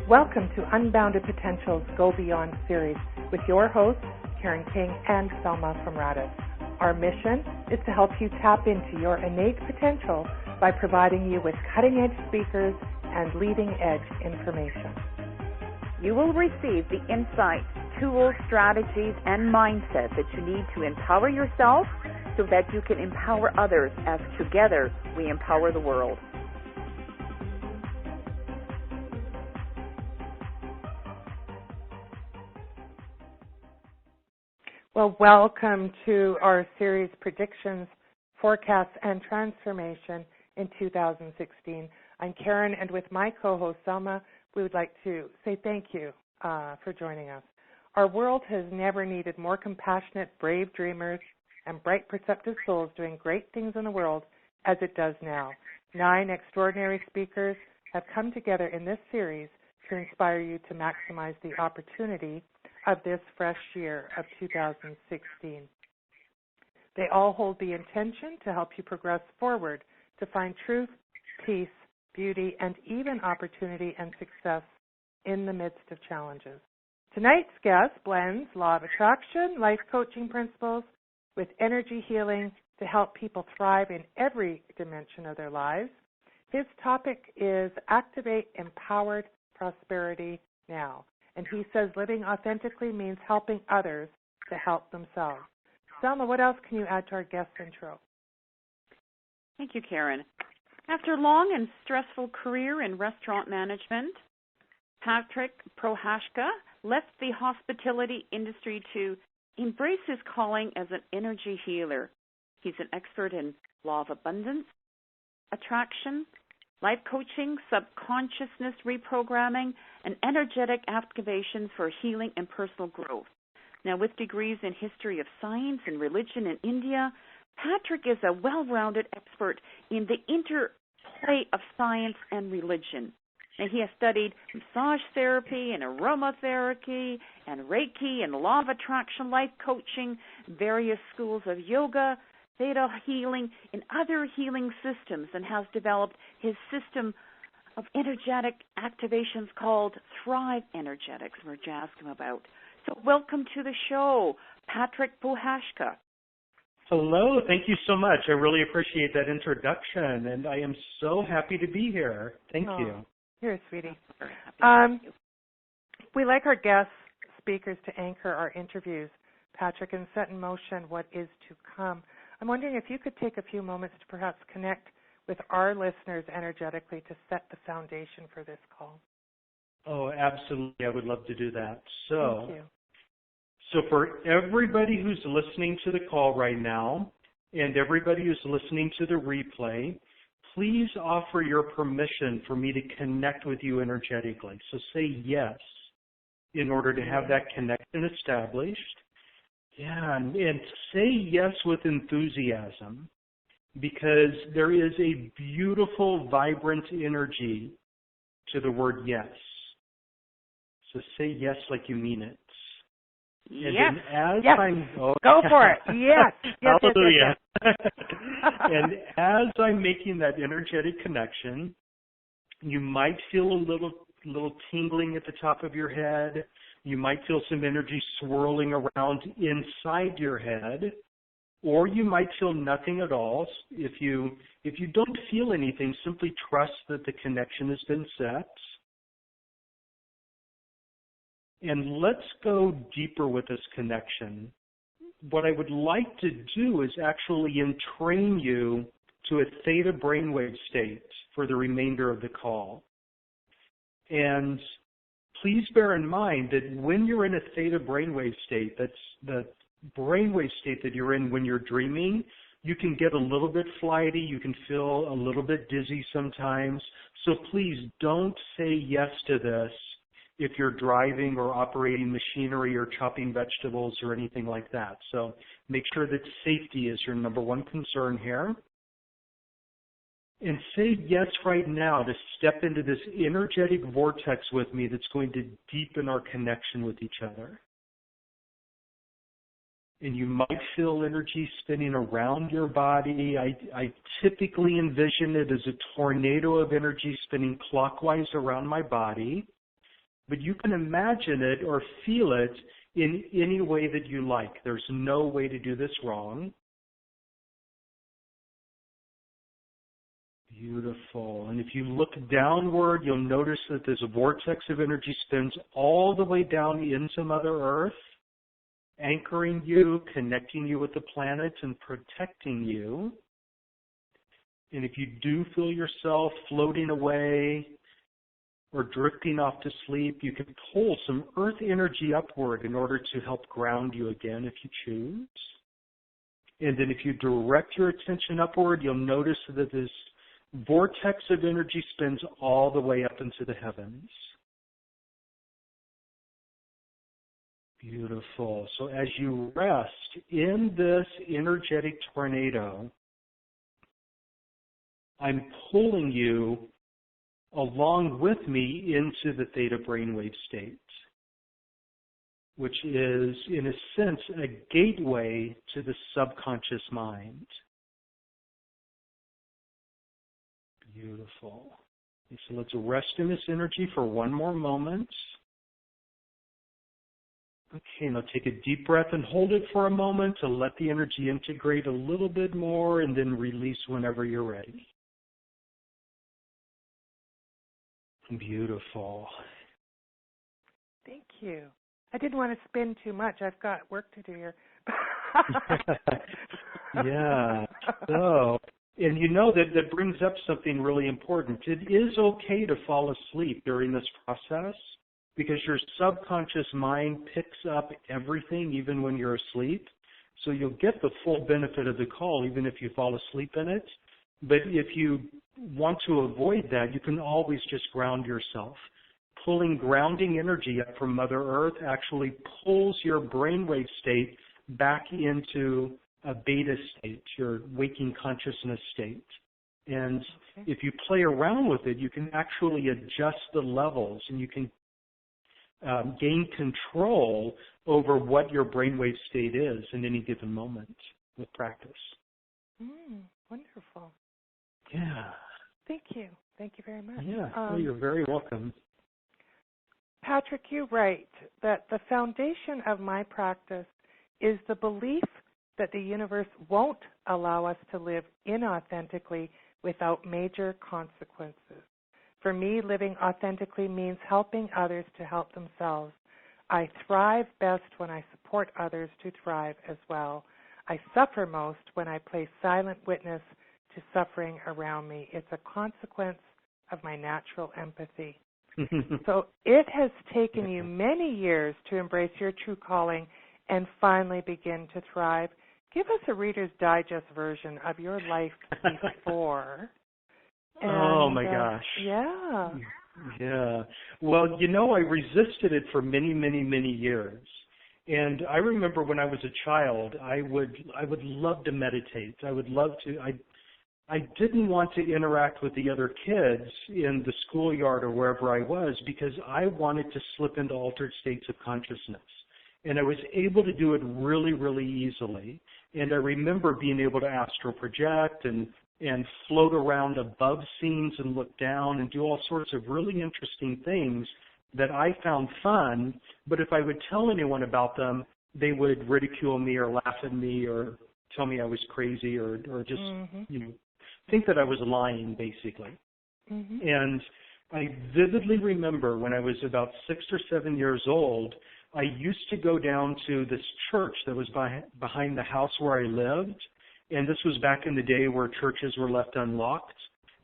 Welcome to Unbounded Potential's Go Beyond series with your hosts, Karen King and Selma from Radis. Our mission is to help you tap into your innate potential by providing you with cutting-edge speakers and leading-edge information. You will receive the insights, tools, strategies, and mindset that you need to empower yourself so that you can empower others as together we empower the world. Well, welcome to our series Predictions, Forecasts, and Transformation in 2016. I'm Karen, and with my co-host Selma, we would like to say thank you for joining us. Our world has never needed more compassionate, brave dreamers and bright, perceptive souls doing great things in the world as it does now. 9 extraordinary speakers have come together in this series to inspire you to maximize the opportunity of this fresh year of 2016. They all hold the intention to help you progress forward to find truth, peace, beauty, and even opportunity and success in the midst of challenges. Tonight's guest blends law of attraction, life coaching principles with energy healing to help people thrive in every dimension of their lives. His topic is Activate Empowered Prosperity Now. And he says living authentically means helping others to help themselves. Selma, what else can you add to our guest intro? Thank you, Karen. After a long and stressful career in restaurant management, Patrick Prohaska left the hospitality industry to embrace his calling as an energy healer. He's an expert in law of abundance, attraction, life coaching, subconsciousness reprogramming, and energetic activation for healing and personal growth. Now, with degrees in history of science and religion in India, Patrick is a well-rounded expert in the interplay of science and religion. And he has studied massage therapy and aromatherapy and Reiki and law of attraction, life coaching, various schools of yoga, Theta Healing, and other healing systems, and has developed his system of energetic activations called Thrive Energetics, we're going to ask him about. So welcome to the show, Patrick Prohaska. Hello, thank you so much. I really appreciate that introduction, and I am so happy to be here. Thank you. You're a sweetie. We like our guest speakers to anchor our interviews, Patrick, and set in motion what is to come. I'm wondering if you could take a few moments to perhaps connect with our listeners energetically to set the foundation for this call. Oh, absolutely. I would love to do that. Thank you. So for everybody who's listening to the call right now and everybody who's listening to the replay, please offer your permission for me to connect with you energetically. So say yes in order to have that connection established. Yeah, and say yes with enthusiasm, because there is a beautiful, vibrant energy to the word yes. So say yes like you mean it. Yes. And as yes. Go for it. Yes. Yes. Hallelujah. Yes. And as I'm making that energetic connection, you might feel a little tingling at the top of your head. You might feel some energy swirling around inside your head, or you might feel nothing at all. If you don't feel anything, simply trust that the connection has been set. And let's go deeper with this connection. What I would like to do is actually entrain you to a theta brainwave state for the remainder of the call. And please bear in mind that when you're in a theta brainwave state, that's the brainwave state that you're in when you're dreaming, you can get a little bit flighty, you can feel a little bit dizzy sometimes. So please don't say yes to this if you're driving or operating machinery or chopping vegetables or anything like that. So make sure that safety is your number one concern here. And say yes right now to step into this energetic vortex with me that's going to deepen our connection with each other. and you might feel energy spinning around your body. I typically envision it as a tornado of energy spinning clockwise around my body, but you can imagine it or feel it in any way that you like. There's no way to do this wrong. Beautiful. And if you look downward, you'll notice that there's a vortex of energy spins all the way down into Mother Earth, anchoring you, connecting you with the planets, and protecting you. And if you do feel yourself floating away or drifting off to sleep, you can pull some earth energy upward in order to help ground you again if you choose. And then if you direct your attention upward, you'll notice that this vortex of energy spins all the way up into the heavens. Beautiful. So as you rest in this energetic tornado, I'm pulling you along with me into the theta brainwave state, which is, in a sense, a gateway to the subconscious mind. Beautiful. And so let's rest in this energy for one more moment. Okay, now take a deep breath and hold it for a moment to let the energy integrate a little bit more, and then release whenever you're ready. Beautiful. Thank you. I didn't want to spin too much. I've got work to do here. Yeah. So, and you know that brings up something really important. It is okay to fall asleep during this process because your subconscious mind picks up everything even when you're asleep. So you'll get the full benefit of the call even if you fall asleep in it. But if you want to avoid that, you can always just ground yourself. Pulling grounding energy up from Mother Earth actually pulls your brainwave state back into a beta state, your waking consciousness state. And if you play around with it, you can actually adjust the levels, and you can gain control over what your brainwave state is in any given moment with practice. Wonderful. Yeah. Thank you. Thank you very much. Yeah, well, you're very welcome. Patrick, you're right that the foundation of my practice is the belief that the universe won't allow us to live inauthentically without major consequences. For me, living authentically means helping others to help themselves. I thrive best when I support others to thrive as well. I suffer most when I play silent witness to suffering around me. It's a consequence of my natural empathy. So it has taken you many years to embrace your true calling and finally begin to thrive. Give us a Reader's Digest version of your life before. Oh, my gosh. Yeah. Yeah. Well, you know, I resisted it for many, many, many years. And I remember when I was a child, I would love to meditate. I would love to. I didn't want to interact with the other kids in the schoolyard or wherever I was because I wanted to slip into altered states of consciousness. And I was able to do it really, really easily. And I remember being able to astral project and float around above scenes and look down and do all sorts of really interesting things that I found fun. But if I would tell anyone about them, they would ridicule me or laugh at me or tell me I was crazy or just, think that I was lying, basically. And I vividly remember when I was about 6 or 7 years old, I used to go down to this church that was behind the house where I lived, and this was back in the day where churches were left unlocked.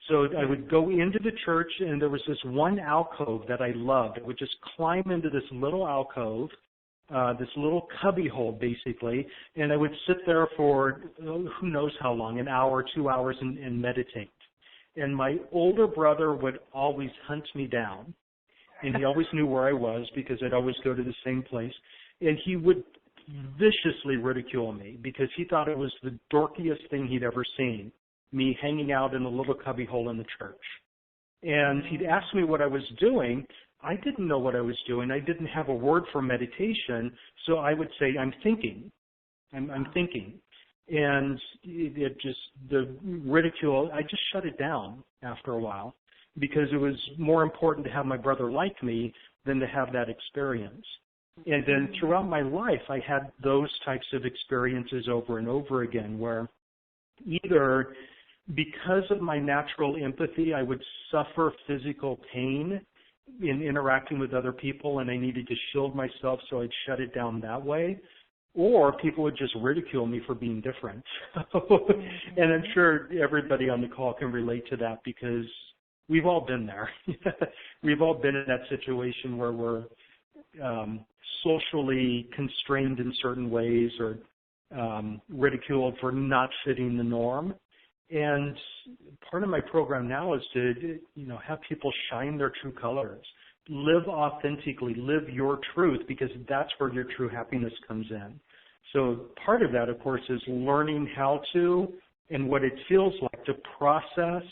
So I would go into the church, and there was this one alcove that I loved. I would just climb into this little alcove, this little cubby hole, basically, and I would sit there for who knows how long, an hour, 2 hours, and meditate. And my older brother would always hunt me down, and he always knew where I was because I'd always go to the same place, and he would viciously ridicule me because he thought it was the dorkiest thing he'd ever seen, me hanging out in a little cubby hole in the church. And he'd ask me what I was doing. I didn't know what I was doing. I didn't have a word for meditation, so I would say, I'm thinking. I'm thinking. And it just, the ridicule, I just shut it down after a while because it was more important to have my brother like me than to have that experience. And then throughout my life, I had those types of experiences over and over again where either because of my natural empathy, I would suffer physical pain in interacting with other people and I needed to shield myself, so I'd shut it down that way. Or people would just ridicule me for being different. And I'm sure everybody on the call can relate to that because we've all been there. We've all been in that situation where we're socially constrained in certain ways or ridiculed for not fitting the norm. And part of my program now is to, have people shine their true colors. Live authentically, live your truth, because that's where your true happiness comes in. So part of that, of course, is learning how to and what it feels like to process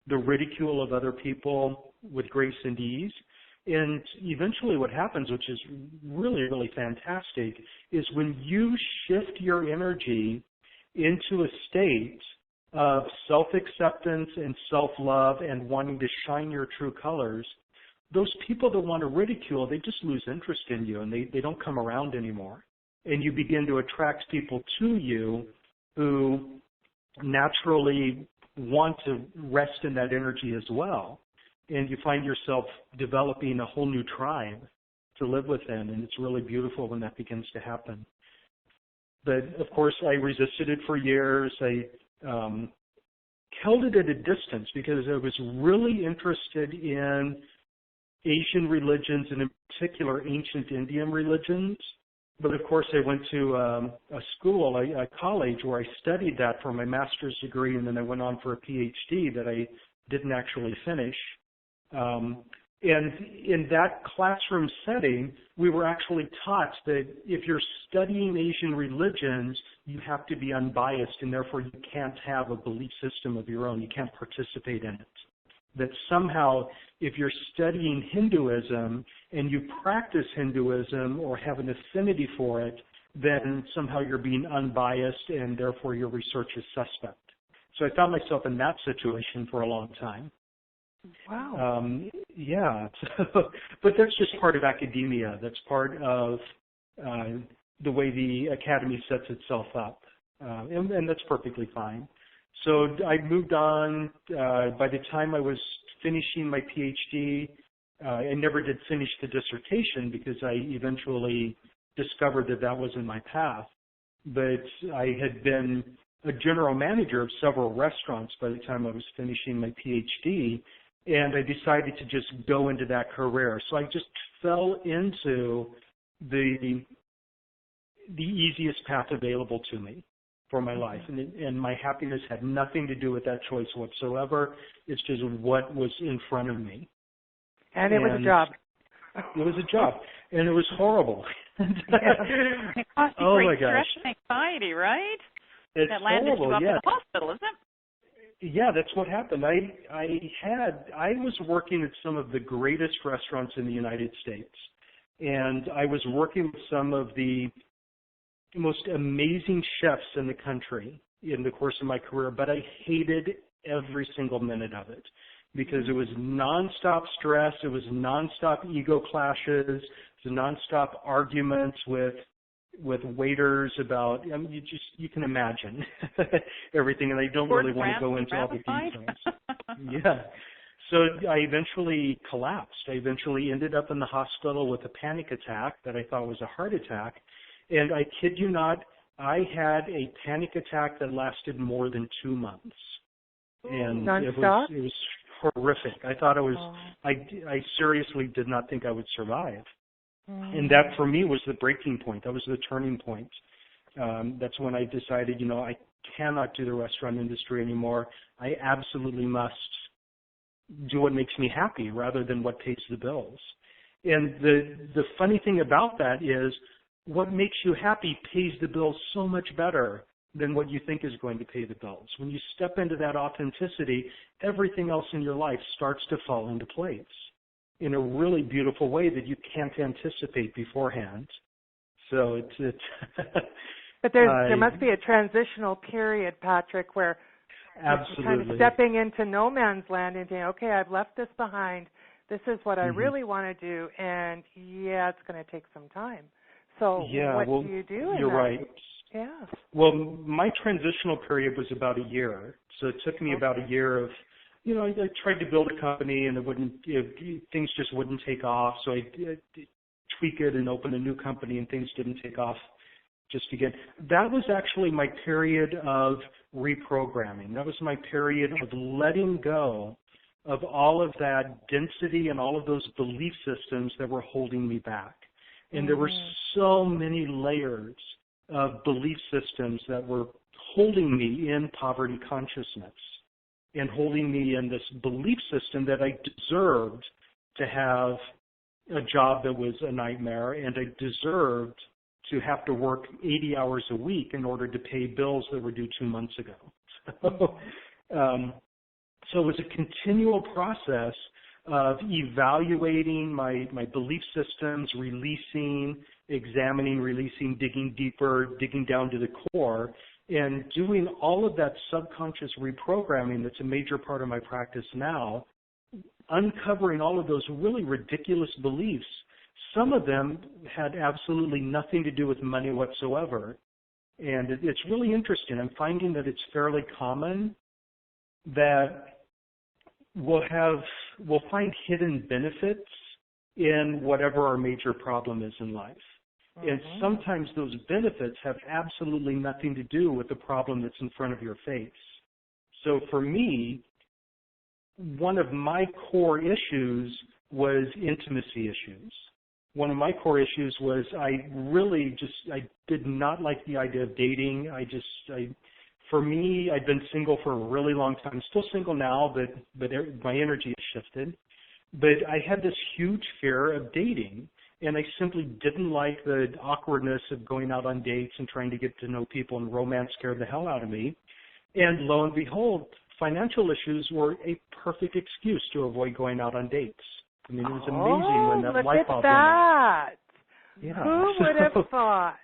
the ridicule of other people with grace and ease. And eventually what happens, which is really, really fantastic, is when you shift your energy into a state of self-acceptance and self-love and wanting to shine your true colors, those people that want to ridicule, they just lose interest in you and they don't come around anymore. And you begin to attract people to you who naturally want to rest in that energy as well. And you find yourself developing a whole new tribe to live within, and it's really beautiful when that begins to happen. But, of course, I resisted it for years. I held it at a distance because I was really interested in Asian religions, and in particular ancient Indian religions. But of course I went to a school, a college, where I studied that for my master's degree, and then I went on for a PhD that I didn't actually finish. And in that classroom setting, we were actually taught that if you're studying Asian religions, you have to be unbiased, and therefore you can't have a belief system of your own. You can't participate in it. That somehow if you're studying Hinduism and you practice Hinduism or have an affinity for it, then somehow you're being unbiased and therefore your research is suspect. So I found myself in that situation for a long time. Wow. Yeah. But that's just part of academia. That's part of the way the academy sets itself up. And that's perfectly fine. So I moved on. By the time I was finishing my PhD, I never did finish the dissertation because I eventually discovered that that wasn't my path. But I had been a general manager of several restaurants by the time I was finishing my PhD, and I decided to just go into that career. So I just fell into the easiest path available to me for my life, and my happiness had nothing to do with that choice whatsoever. It's just what was in front of me. And it was a job. It was a job, and it was horrible. It caused you great stress and anxiety, right? It's that landed horrible, you up yeah. in the hospital, isn't it? Yeah, that's what happened. I was working at some of the greatest restaurants in the United States, and I was working with some of the most amazing chefs in the country in the course of my career, but I hated every single minute of it because it was nonstop stress, it was nonstop ego clashes, it was nonstop arguments with waiters about, you can imagine everything, and I don't really want to go into all the details. Yeah. So I eventually collapsed. I eventually ended up in the hospital with a panic attack that I thought was a heart attack. And I kid you not, I had a panic attack that lasted more than 2 months. And non-stop? It was horrific. I thought I seriously did not think I would survive. And that for me was the breaking point. That was the turning point. That's when I decided, I cannot do the restaurant industry anymore. I absolutely must do what makes me happy rather than what pays the bills. And the funny thing about that is, what makes you happy pays the bills so much better than what you think is going to pay the bills. When you step into that authenticity, everything else in your life starts to fall into place in a really beautiful way that you can't anticipate beforehand. So But there must be a transitional period, Patrick, where absolutely you're kind of stepping into no man's land and saying, okay, I've left this behind. This is what I really want to do, and it's going to take some time. So what do you do? You're right. Yeah. Well, my transitional period was about a year, so it took me about a year of, I tried to build a company and things just wouldn't take off, so I tweak it and open a new company and things didn't take off just again. That was actually my period of reprogramming. That was my period of letting go of all of that density and all of those belief systems that were holding me back. And there were so many layers of belief systems that were holding me in poverty consciousness and holding me in this belief system that I deserved to have a job that was a nightmare, and I deserved to have to work 80 hours a week in order to pay bills that were due 2 months ago. So it was a continual process of evaluating my belief systems, releasing, examining, releasing, digging deeper, digging down to the core, and doing all of that subconscious reprogramming that's a major part of my practice now, uncovering all of those really ridiculous beliefs. Some of them had absolutely nothing to do with money whatsoever. And it's really interesting. I'm finding that it's fairly common that we'll find hidden benefits in whatever our major problem is in life. And sometimes those benefits have absolutely nothing to do with the problem that's in front of your face. So for me, one of my core issues was intimacy issues. One of my core issues was I did not like the idea of dating. For me, I'd been single for a really long time. I'm still single now, but my energy has shifted. But I had this huge fear of dating, and I simply didn't like the awkwardness of going out on dates and trying to get to know people, and romance scared the hell out of me. And lo and behold, financial issues were a perfect excuse to avoid going out on dates. I mean, it was amazing when that light bulb went off. Yeah. Who would have thought?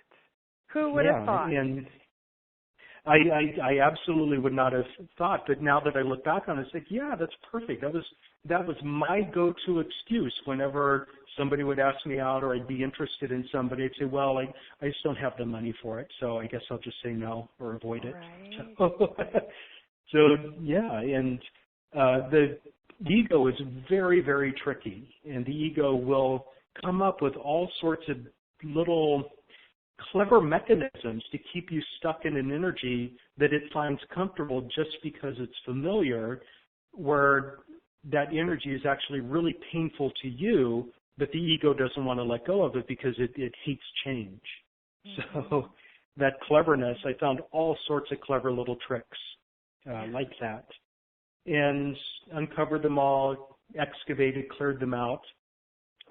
Who would have thought? And I absolutely would not have thought, but now that I look back on it, it's like, yeah, that's perfect. That was my go-to excuse whenever somebody would ask me out or I'd be interested in somebody. I'd say, well, I just don't have the money for it, so I guess I'll just say no or avoid it. Right. So yeah, and the ego is very, very tricky, and the ego will come up with all sorts of little clever mechanisms to keep you stuck in an energy that it finds comfortable just because it's familiar, where that energy is actually really painful to you, but the ego doesn't want to let go of it because it hates change. So that cleverness, I found all sorts of clever little tricks like that, and uncovered them all, excavated, cleared them out.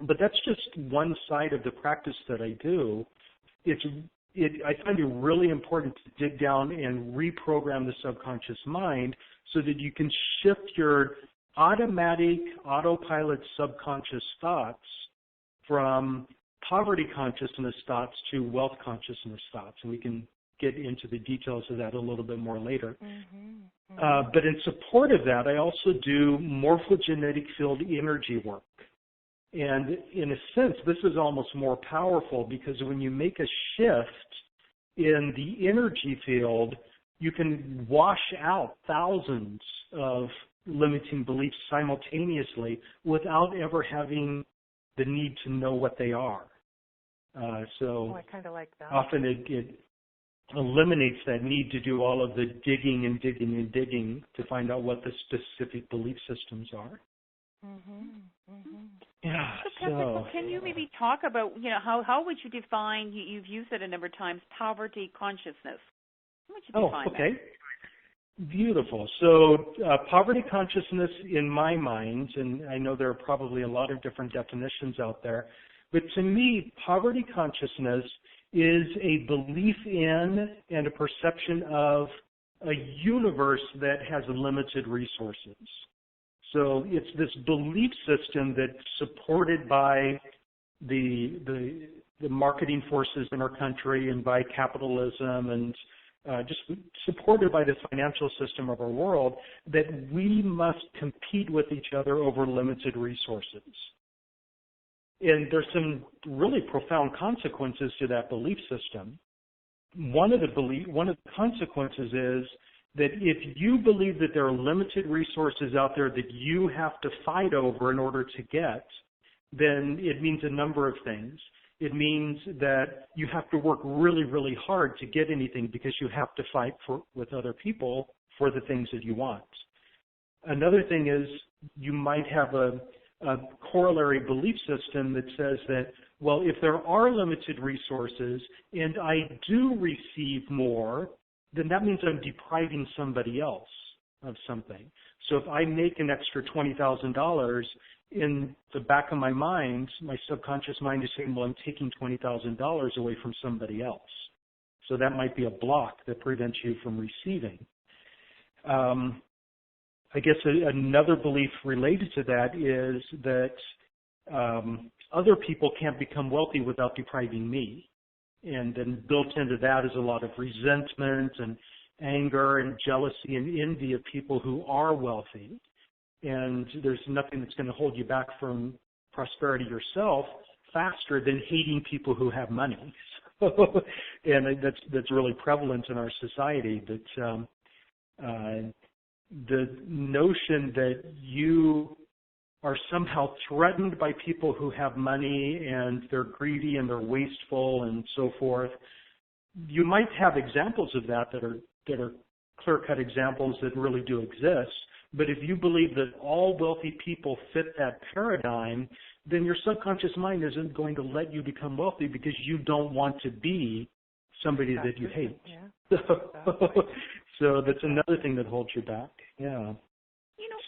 But that's just one side of the practice that I do. I find it really important to dig down and reprogram the subconscious mind so that you can shift your automatic, autopilot subconscious thoughts from poverty consciousness thoughts to wealth consciousness thoughts. And we can get into the details of that a little bit more later. But in support of that, I also do morphogenetic field energy work. And in a sense, this is almost more powerful because when you make a shift in the energy field, you can wash out thousands of limiting beliefs simultaneously without ever having the need to know what they are. So I kind of like that. Often it eliminates that need to do all of the digging and digging and digging to find out what the specific belief systems are. Yeah. So can you maybe talk about, how would you define, you've used it a number of times, poverty consciousness? How would you define that? Beautiful. So poverty consciousness in my mind, and I know there are probably a lot of different definitions out there, but to me, poverty consciousness is a belief in and a perception of a universe that has limited resources. So it's this belief system that's supported by the the marketing forces in our country and by capitalism and just supported by the financial system of our world, that we must compete with each other over limited resources. And there's some really profound consequences to that belief system. One of the consequences is that if you believe that there are limited resources out there that you have to fight over in order to get, then it means a number of things. It means that you have to work really, really hard to get anything because you have to fight with other people for the things that you want. Another thing is you might have a corollary belief system that says that, well, if there are limited resources and I do receive more, then that means I'm depriving somebody else of something. So if I make an extra $20,000, in the back of my mind, my subconscious mind is saying, well, I'm taking $20,000 away from somebody else. So that might be a block that prevents you from receiving. I guess another belief related to that is that other people can't become wealthy without depriving me. And then built into that is a lot of resentment and anger and jealousy and envy of people who are wealthy. And there's nothing that's going to hold you back from prosperity yourself faster than hating people who have money. And that's really prevalent in our society. But the notion that you are somehow threatened by people who have money and they're greedy and they're wasteful and so forth, you might have examples of that are clear-cut examples that really do exist. But if you believe that all wealthy people fit that paradigm, then your subconscious mind isn't going to let you become wealthy because you don't want to be somebody that you hate. Yeah. So that's another thing that holds you back. Yeah.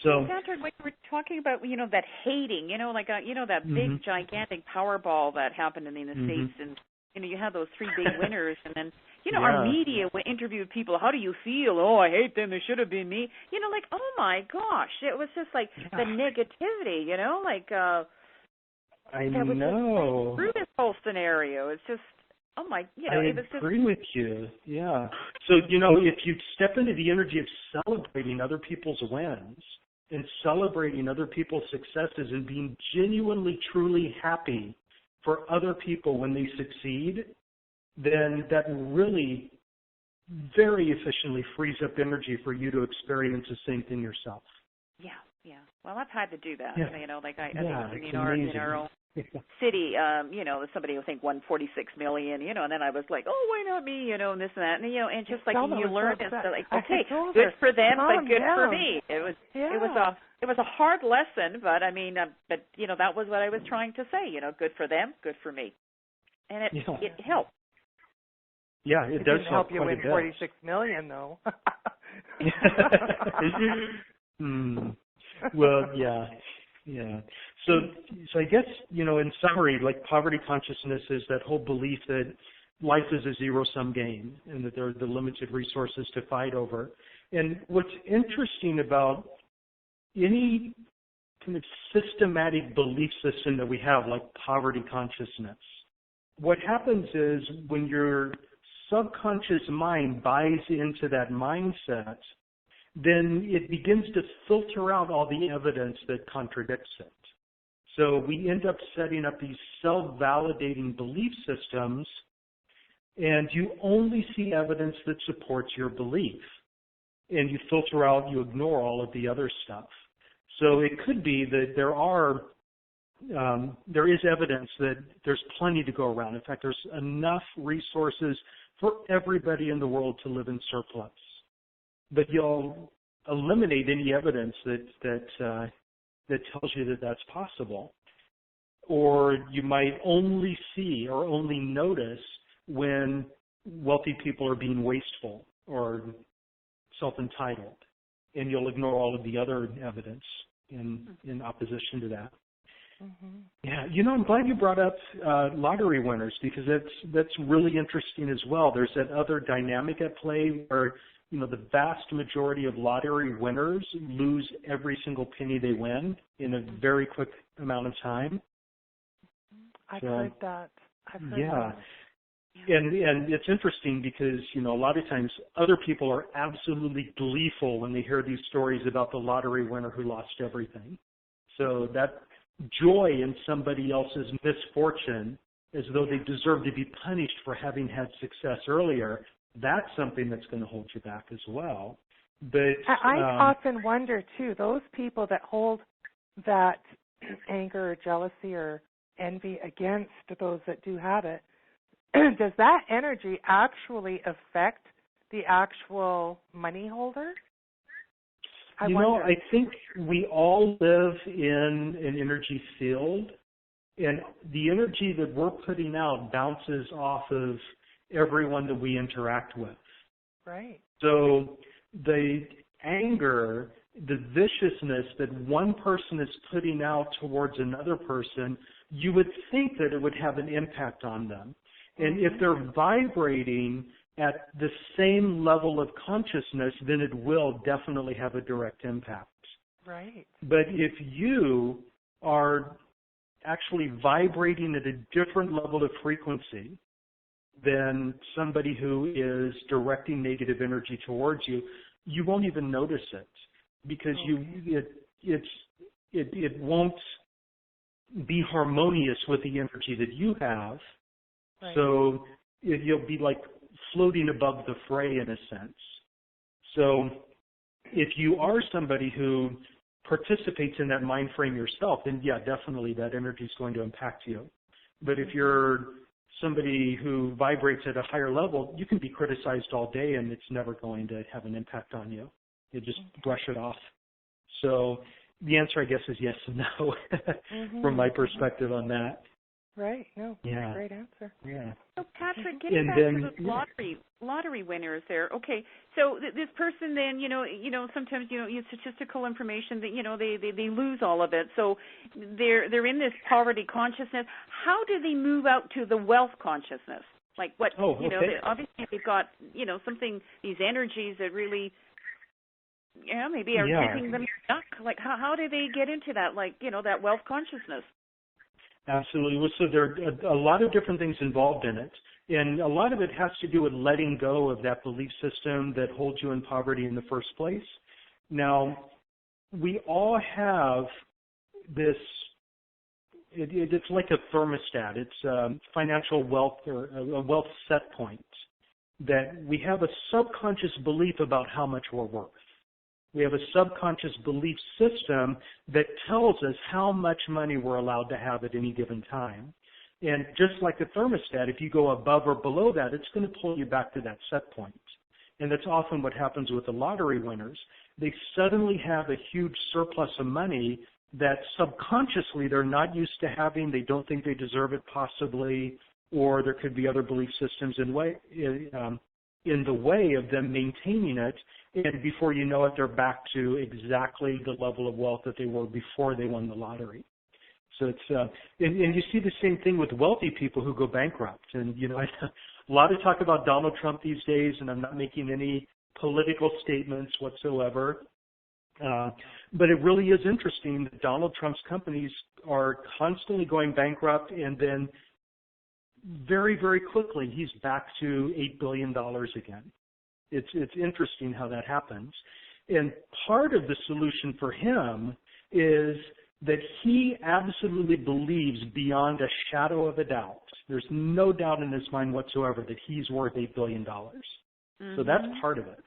Sandra, when you were talking about, that hating, that big, gigantic Powerball that happened in the States, and, you had those three big winners, and then, our media interviewed people, how do you feel? Oh, I hate them, they should have been me. Oh, my gosh, it was just like the negativity, I know. Through this whole scenario, it's just, oh, my, it was just... I agree with you, yeah. So, if you step into the energy of celebrating other people's wins, and celebrating other people's successes and being genuinely, truly happy for other people when they succeed, then that really very efficiently frees up energy for you to experience the same thing yourself. Yeah. Well, I've had to do that. Yeah. I think in our own city, somebody I think won $46 million, and then I was like, oh, why not me, and this and that, and just like you learn, it's like, okay, good for them, but good for me. It was a hard lesson, but I mean, that was what I was trying to say, good for them, good for me, and it helped. Yeah, it does help you win $46 million, though. Well, yeah. So I guess, in summary, like poverty consciousness is that whole belief that life is a zero-sum game and that there are the limited resources to fight over. And what's interesting about any kind of systematic belief system that we have, like poverty consciousness, what happens is when your subconscious mind buys into that mindset, then it begins to filter out all the evidence that contradicts it. So we end up setting up these self-validating belief systems, and you only see evidence that supports your belief. And you filter out, you ignore all of the other stuff. So it could be that there is evidence that there's plenty to go around. In fact, there's enough resources for everybody in the world to live in surplus. But you'll eliminate any evidence that tells you that that's possible. Or you might only see or only notice when wealthy people are being wasteful or self-entitled, and you'll ignore all of the other evidence in opposition to that. Mm-hmm. Yeah, I'm glad you brought up lottery winners, because that's really interesting as well. There's that other dynamic at play where the vast majority of lottery winners lose every single penny they win in a very quick amount of time. I've heard that. I've heard Yeah. that. And it's interesting because, a lot of times other people are absolutely gleeful when they hear these stories about the lottery winner who lost everything. So that joy in somebody else's misfortune, as though they deserve to be punished for having had success earlier, that's something that's going to hold you back as well. But I often wonder, too, those people that hold that anger or jealousy or envy against those that do have it, does that energy actually affect the actual money holder? I think we all live in an energy field, and the energy that we're putting out bounces off of everyone that we interact with. Right. So the anger, the viciousness that one person is putting out towards another person, you would think that it would have an impact on them. And if they're vibrating at the same level of consciousness, then it will definitely have a direct impact. Right. But if you are actually vibrating at a different level of frequency than somebody who is directing negative energy towards you, you won't even notice it because it won't be harmonious with the energy that you have. Right. So you'll be like floating above the fray in a sense. So if you are somebody who participates in that mind frame yourself, then yeah, definitely that energy is going to impact you. But if you're somebody who vibrates at a higher level, you can be criticized all day and it's never going to have an impact on you. You just brush it off. So the answer, I guess, is yes and no from my perspective on that. Right. No. Yeah. Great answer. Yeah. So Patrick, getting back to the lottery winners there. Okay. So this person then, sometimes statistical information that they lose all of it. So they're in this poverty consciousness. How do they move out to the wealth consciousness? Like what? Obviously they've got something, these energies that really maybe are keeping them stuck. Like how do they get into that? Like that wealth consciousness. Absolutely. So there are a lot of different things involved in it. And a lot of it has to do with letting go of that belief system that holds you in poverty in the first place. Now, we all have this, it's like a thermostat. It's financial wealth or a wealth set point that we have a subconscious belief about how much we're worth. We have a subconscious belief system that tells us how much money we're allowed to have at any given time. And just like a thermostat, if you go above or below that, it's going to pull you back to that set point. And that's often what happens with the lottery winners. They suddenly have a huge surplus of money that subconsciously they're not used to having. They don't think they deserve it possibly, or there could be other belief systems in the way of them maintaining it, and before you know it, they're back to exactly the level of wealth that they were before they won the lottery. So it's and you see the same thing with wealthy people who go bankrupt. And a lot of talk about Donald Trump these days, and I'm not making any political statements whatsoever. But it really is interesting that Donald Trump's companies are constantly going bankrupt, and then very, very quickly he's back to $8 billion again. It's interesting how that happens. And part of the solution for him is that he absolutely believes beyond a shadow of a doubt, there's no doubt in his mind whatsoever that he's worth $8 billion. Mm-hmm. So that's part of it,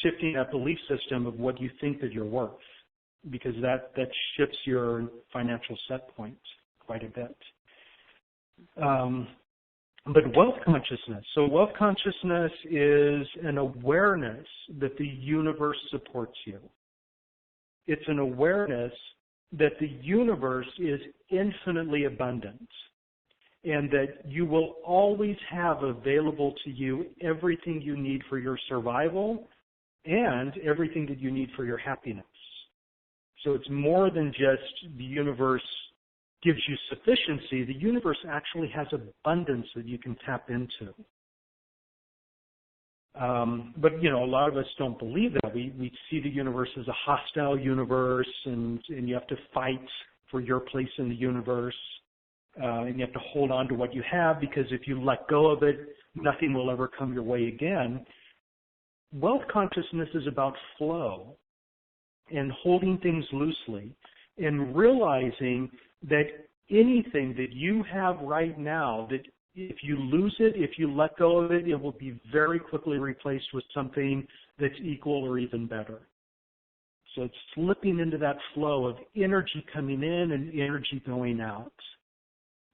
shifting that belief system of what you think that you're worth, because that shifts your financial set point quite a bit. But wealth consciousness. So wealth consciousness is an awareness that the universe supports you. It's an awareness that the universe is infinitely abundant and that you will always have available to you everything you need for your survival and everything that you need for your happiness. So it's more than just the universe gives you sufficiency. The universe actually has abundance that you can tap into. But a lot of us don't believe that. We see the universe as a hostile universe, and you have to fight for your place in the universe. and you have to hold on to what you have, because if you let go of it, nothing will ever come your way again. Wealth consciousness is about flow and holding things loosely and realizing that anything that you have right now, that if you lose it, if you let go of it, it will be very quickly replaced with something that's equal or even better. So it's slipping into that flow of energy coming in and energy going out,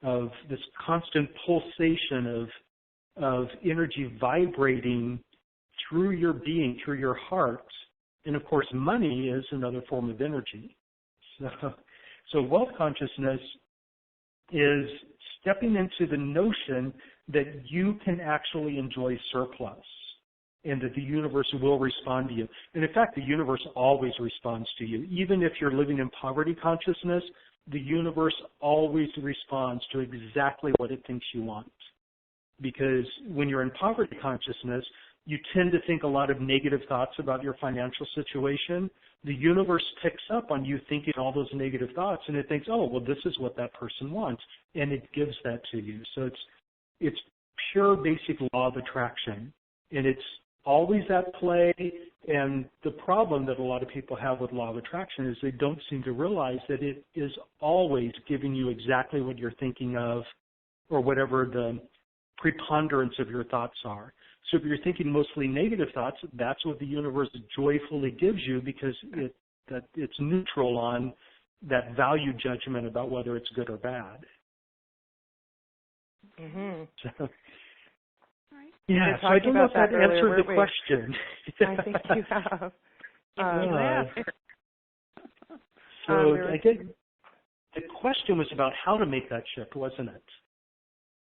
of this constant pulsation of energy vibrating through your being, through your heart. And of course, money is another form of energy. So wealth consciousness is stepping into the notion that you can actually enjoy surplus and that the universe will respond to you. And in fact, the universe always responds to you. Even if you're living in poverty consciousness, the universe always responds to exactly what it thinks you want. Because when you're in poverty consciousness, you tend to think a lot of negative thoughts about your financial situation. The universe picks up on you thinking all those negative thoughts, and it thinks, oh, well, this is what that person wants, and it gives that to you. So it's pure basic law of attraction, and it's always at play. And the problem that a lot of people have with law of attraction is they don't seem to realize that it is always giving you exactly what you're thinking of, or whatever the preponderance of your thoughts are. So if you're thinking mostly negative thoughts, that's what the universe joyfully gives you, because it's neutral on that value judgment about whether it's good or bad. Mm-hmm. So, yeah, so I don't know if that answered the question. I think you have. So I think the question was about how to make that shift, wasn't it?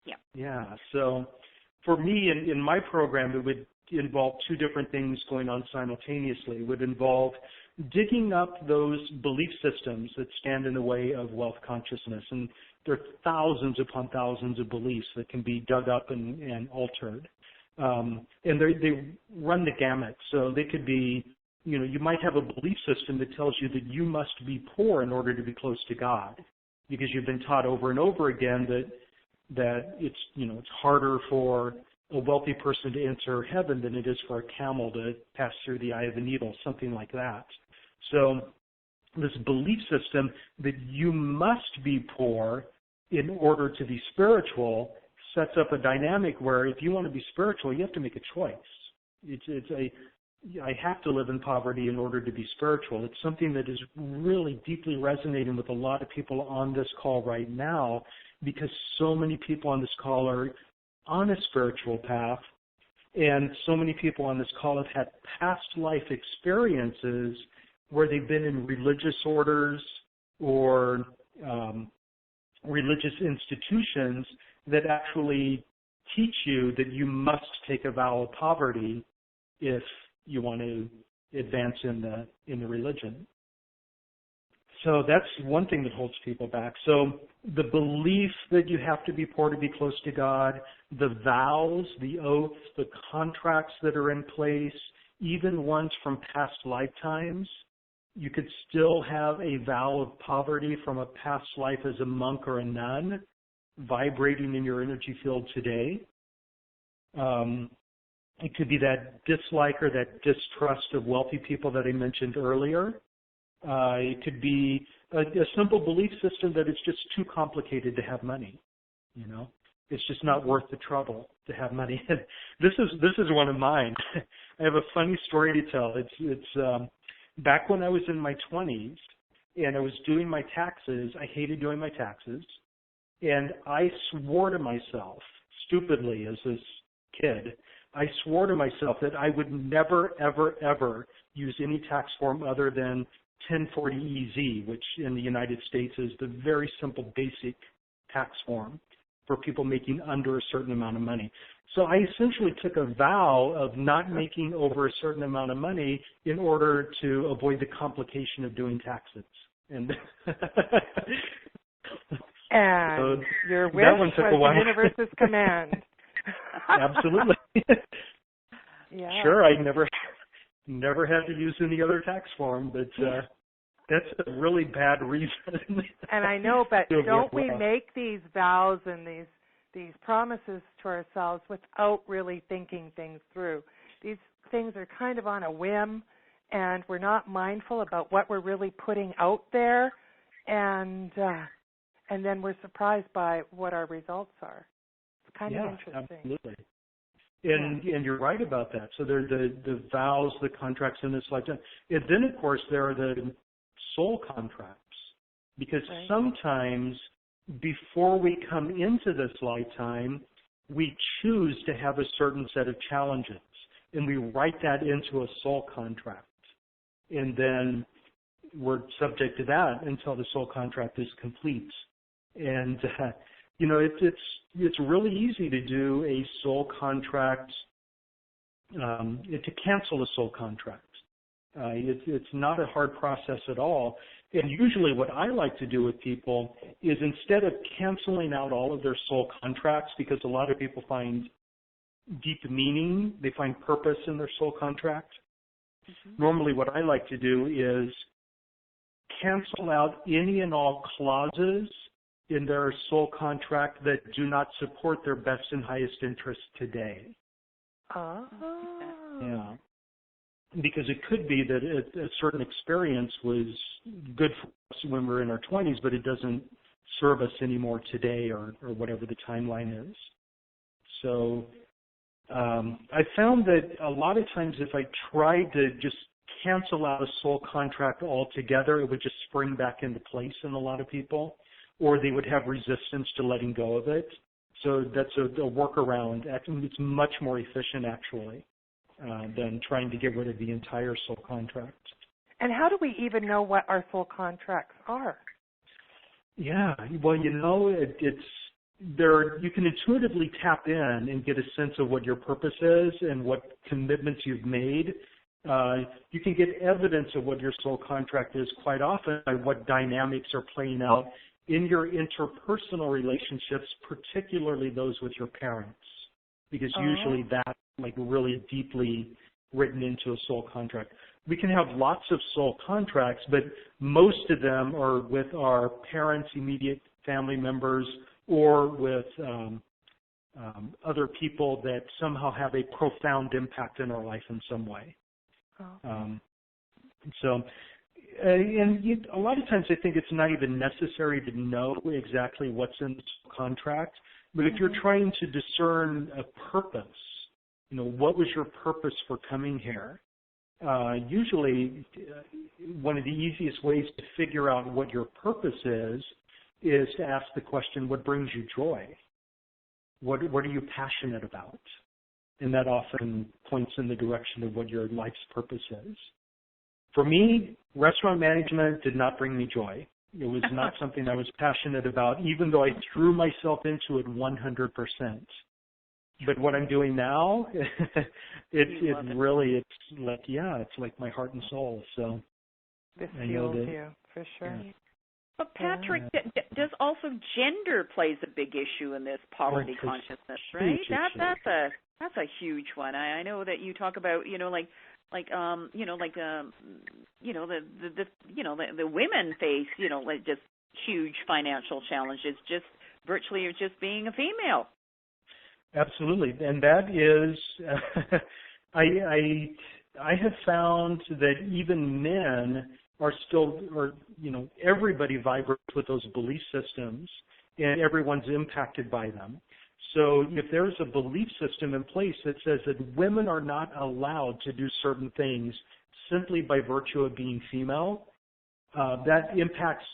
Yeah. Yeah. So for me, in my program, it would involve two different things going on simultaneously. It would involve digging up those belief systems that stand in the way of wealth consciousness. And there are thousands upon thousands of beliefs that can be dug up and altered. And they run the gamut. So they could be, you might have a belief system that tells you that you must be poor in order to be close to God, because you've been taught over and over again that it's harder for a wealthy person to enter heaven than it is for a camel to pass through the eye of a needle, something like that. So this belief system that you must be poor in order to be spiritual sets up a dynamic where if you want to be spiritual, you have to make a choice. I have to live in poverty in order to be spiritual. It's something that is really deeply resonating with a lot of people on this call right now, because so many people on this call are on a spiritual path, and so many people on this call have had past life experiences where they've been in religious orders or religious institutions that actually teach you that you must take a vow of poverty if you want to advance in the religion. So that's one thing that holds people back. So the belief that you have to be poor to be close to God, the vows, the oaths, the contracts that are in place, even ones from past lifetimes. You could still have a vow of poverty from a past life as a monk or a nun vibrating in your energy field today. It could be that dislike or that distrust of wealthy people that I mentioned earlier. It could be a simple belief system that it's just too complicated to have money. It's just not worth the trouble to have money. This is one of mine. I have a funny story to tell. It's back when I was in my 20s and I was doing my taxes. I hated doing my taxes, and I swore to myself, stupidly as this kid, I swore to myself that I would never, ever, ever use any tax form other than 1040EZ, which in the United States is the very simple basic tax form for people making under a certain amount of money. So I essentially took a vow of not making over a certain amount of money in order to avoid the complication of doing taxes. And so your wish was the universe's command. Absolutely. Yeah. Sure, I never had to use any other tax form, but That's a really bad reason. And I know, but to don't avoid we loss. make these vows and these promises to ourselves without really thinking things through? These things are kind of on a whim, and we're not mindful about what we're really putting out there, and then we're surprised by what our results are. It's kind of interesting. Absolutely. And you're right about that. So there are the vows, the contracts in this lifetime. And then, of course, there are the soul contracts. Because sometimes before we come into this lifetime, we choose to have a certain set of challenges. And we write that into a soul contract. And then we're subject to that until the soul contract is complete. And it's really easy to do a soul contract, to cancel a soul contract. It's not a hard process at all. And usually what I like to do with people is, instead of canceling out all of their soul contracts, because a lot of people find deep meaning, they find purpose in their soul contract. Mm-hmm. Normally what I like to do is cancel out any and all clauses in their soul contract that do not support their best and highest interest today. Oh. Yeah. Because it could be that a certain experience was good for us when we were in our 20s, but it doesn't serve us anymore today, or whatever the timeline is. So I found that a lot of times if I tried to just cancel out a soul contract altogether, it would just spring back into place in a lot of people, or they would have resistance to letting go of it. So that's a workaround. I think it's much more efficient, actually, than trying to get rid of the entire soul contract. And how do we even know what our soul contracts are? Yeah, well, it's there. You can intuitively tap in and get a sense of what your purpose is and what commitments you've made. You can get evidence of what your soul contract is quite often by what dynamics are playing out in your interpersonal relationships, particularly those with your parents, because usually that's like really deeply written into a soul contract. We can have lots of soul contracts, but most of them are with our parents, immediate family members, or with other people that somehow have a profound impact in our life in some way. A lot of times I think it's not even necessary to know exactly what's in the contract, but if you're trying to discern a purpose, what was your purpose for coming here? Usually one of the easiest ways to figure out what your purpose is to ask the question, what brings you joy? What are you passionate about? And that often points in the direction of what your life's purpose is. For me, restaurant management did not bring me joy. It was not something I was passionate about, even though I threw myself into it 100%. But what I'm doing now, it's like my heart and soul. So this fuels you for sure. Yeah. But Patrick, does also gender plays a big issue in this poverty consciousness, right? That's a huge one. I know that you talk about, the women face, like just huge financial challenges, just virtually just being a female. Absolutely, and that is, I have found that even men are still, everybody vibrates with those belief systems, and everyone's impacted by them. So if there's a belief system in place that says that women are not allowed to do certain things simply by virtue of being female, that impacts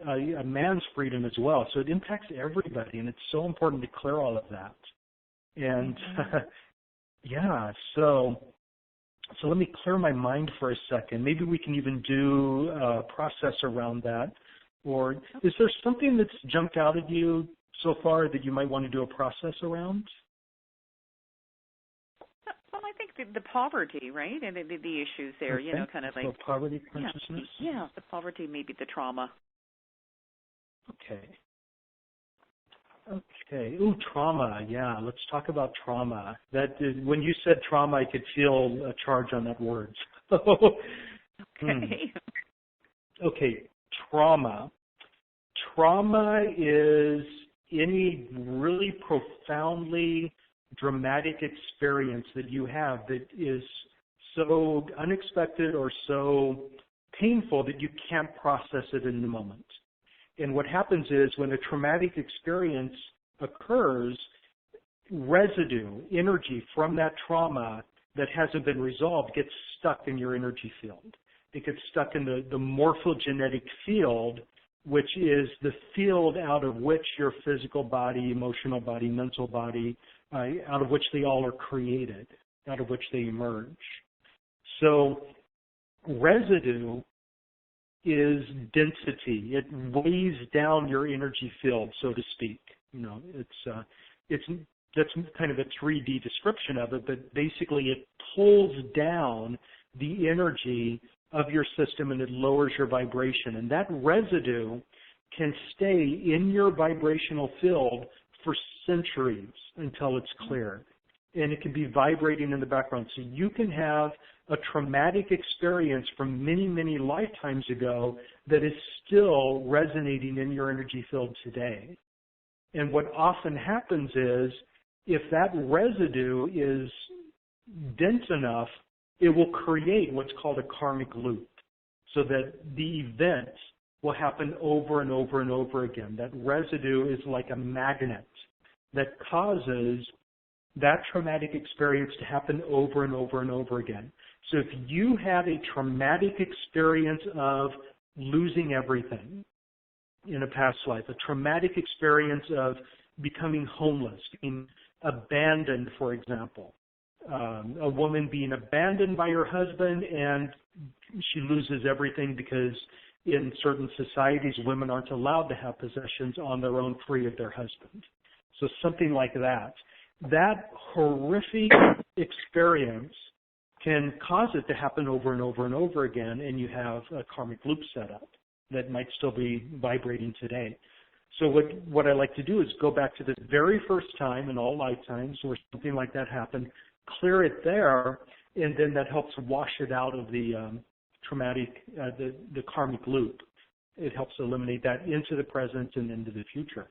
a man's freedom as well. So it impacts everybody, and it's so important to clear all of that. And so let me clear my mind for a second. Maybe we can even do a process around that. Or is there something that's jumped out at you so far that you might want to do a process around? Well, I think the poverty, right, and the issues there, kind of like so poverty consciousness. Yeah, the poverty, maybe the trauma. Okay. Ooh, trauma. Yeah, let's talk about trauma. When you said trauma, I could feel a charge on that word. Okay. Okay, trauma. Trauma is any really profoundly dramatic experience that you have that is so unexpected or so painful that you can't process it in the moment. And what happens is when a traumatic experience occurs, residue, energy from that trauma that hasn't been resolved gets stuck in your energy field. It gets stuck in the morphogenetic field, which is the field out of which your physical body, emotional body, mental body, out of which they all are created, out of which they emerge. So residue is density. It weighs down your energy field, so to speak. That's kind of a 3D description of it, but basically it pulls down the energy of your system and it lowers your vibration. And that residue can stay in your vibrational field for centuries until it's cleared. And it can be vibrating in the background. So you can have a traumatic experience from many, many lifetimes ago that is still resonating in your energy field today. And what often happens is if that residue is dense enough, it will create what's called a karmic loop, so that the event will happen over and over and over again. That residue is like a magnet that causes that traumatic experience to happen over and over and over again. So if you had a traumatic experience of losing everything in a past life, a traumatic experience of becoming homeless, being abandoned, for example, a woman being abandoned by her husband and she loses everything because in certain societies women aren't allowed to have possessions on their own free of their husband. So something like that. That horrific experience can cause it to happen over and over and over again, and you have a karmic loop set up that might still be vibrating today. So what I like to do is go back to the very first time in all lifetimes where something like that happened, clear it there, and then that helps wash it out of the traumatic, the karmic loop. It helps eliminate that into the present and into the future.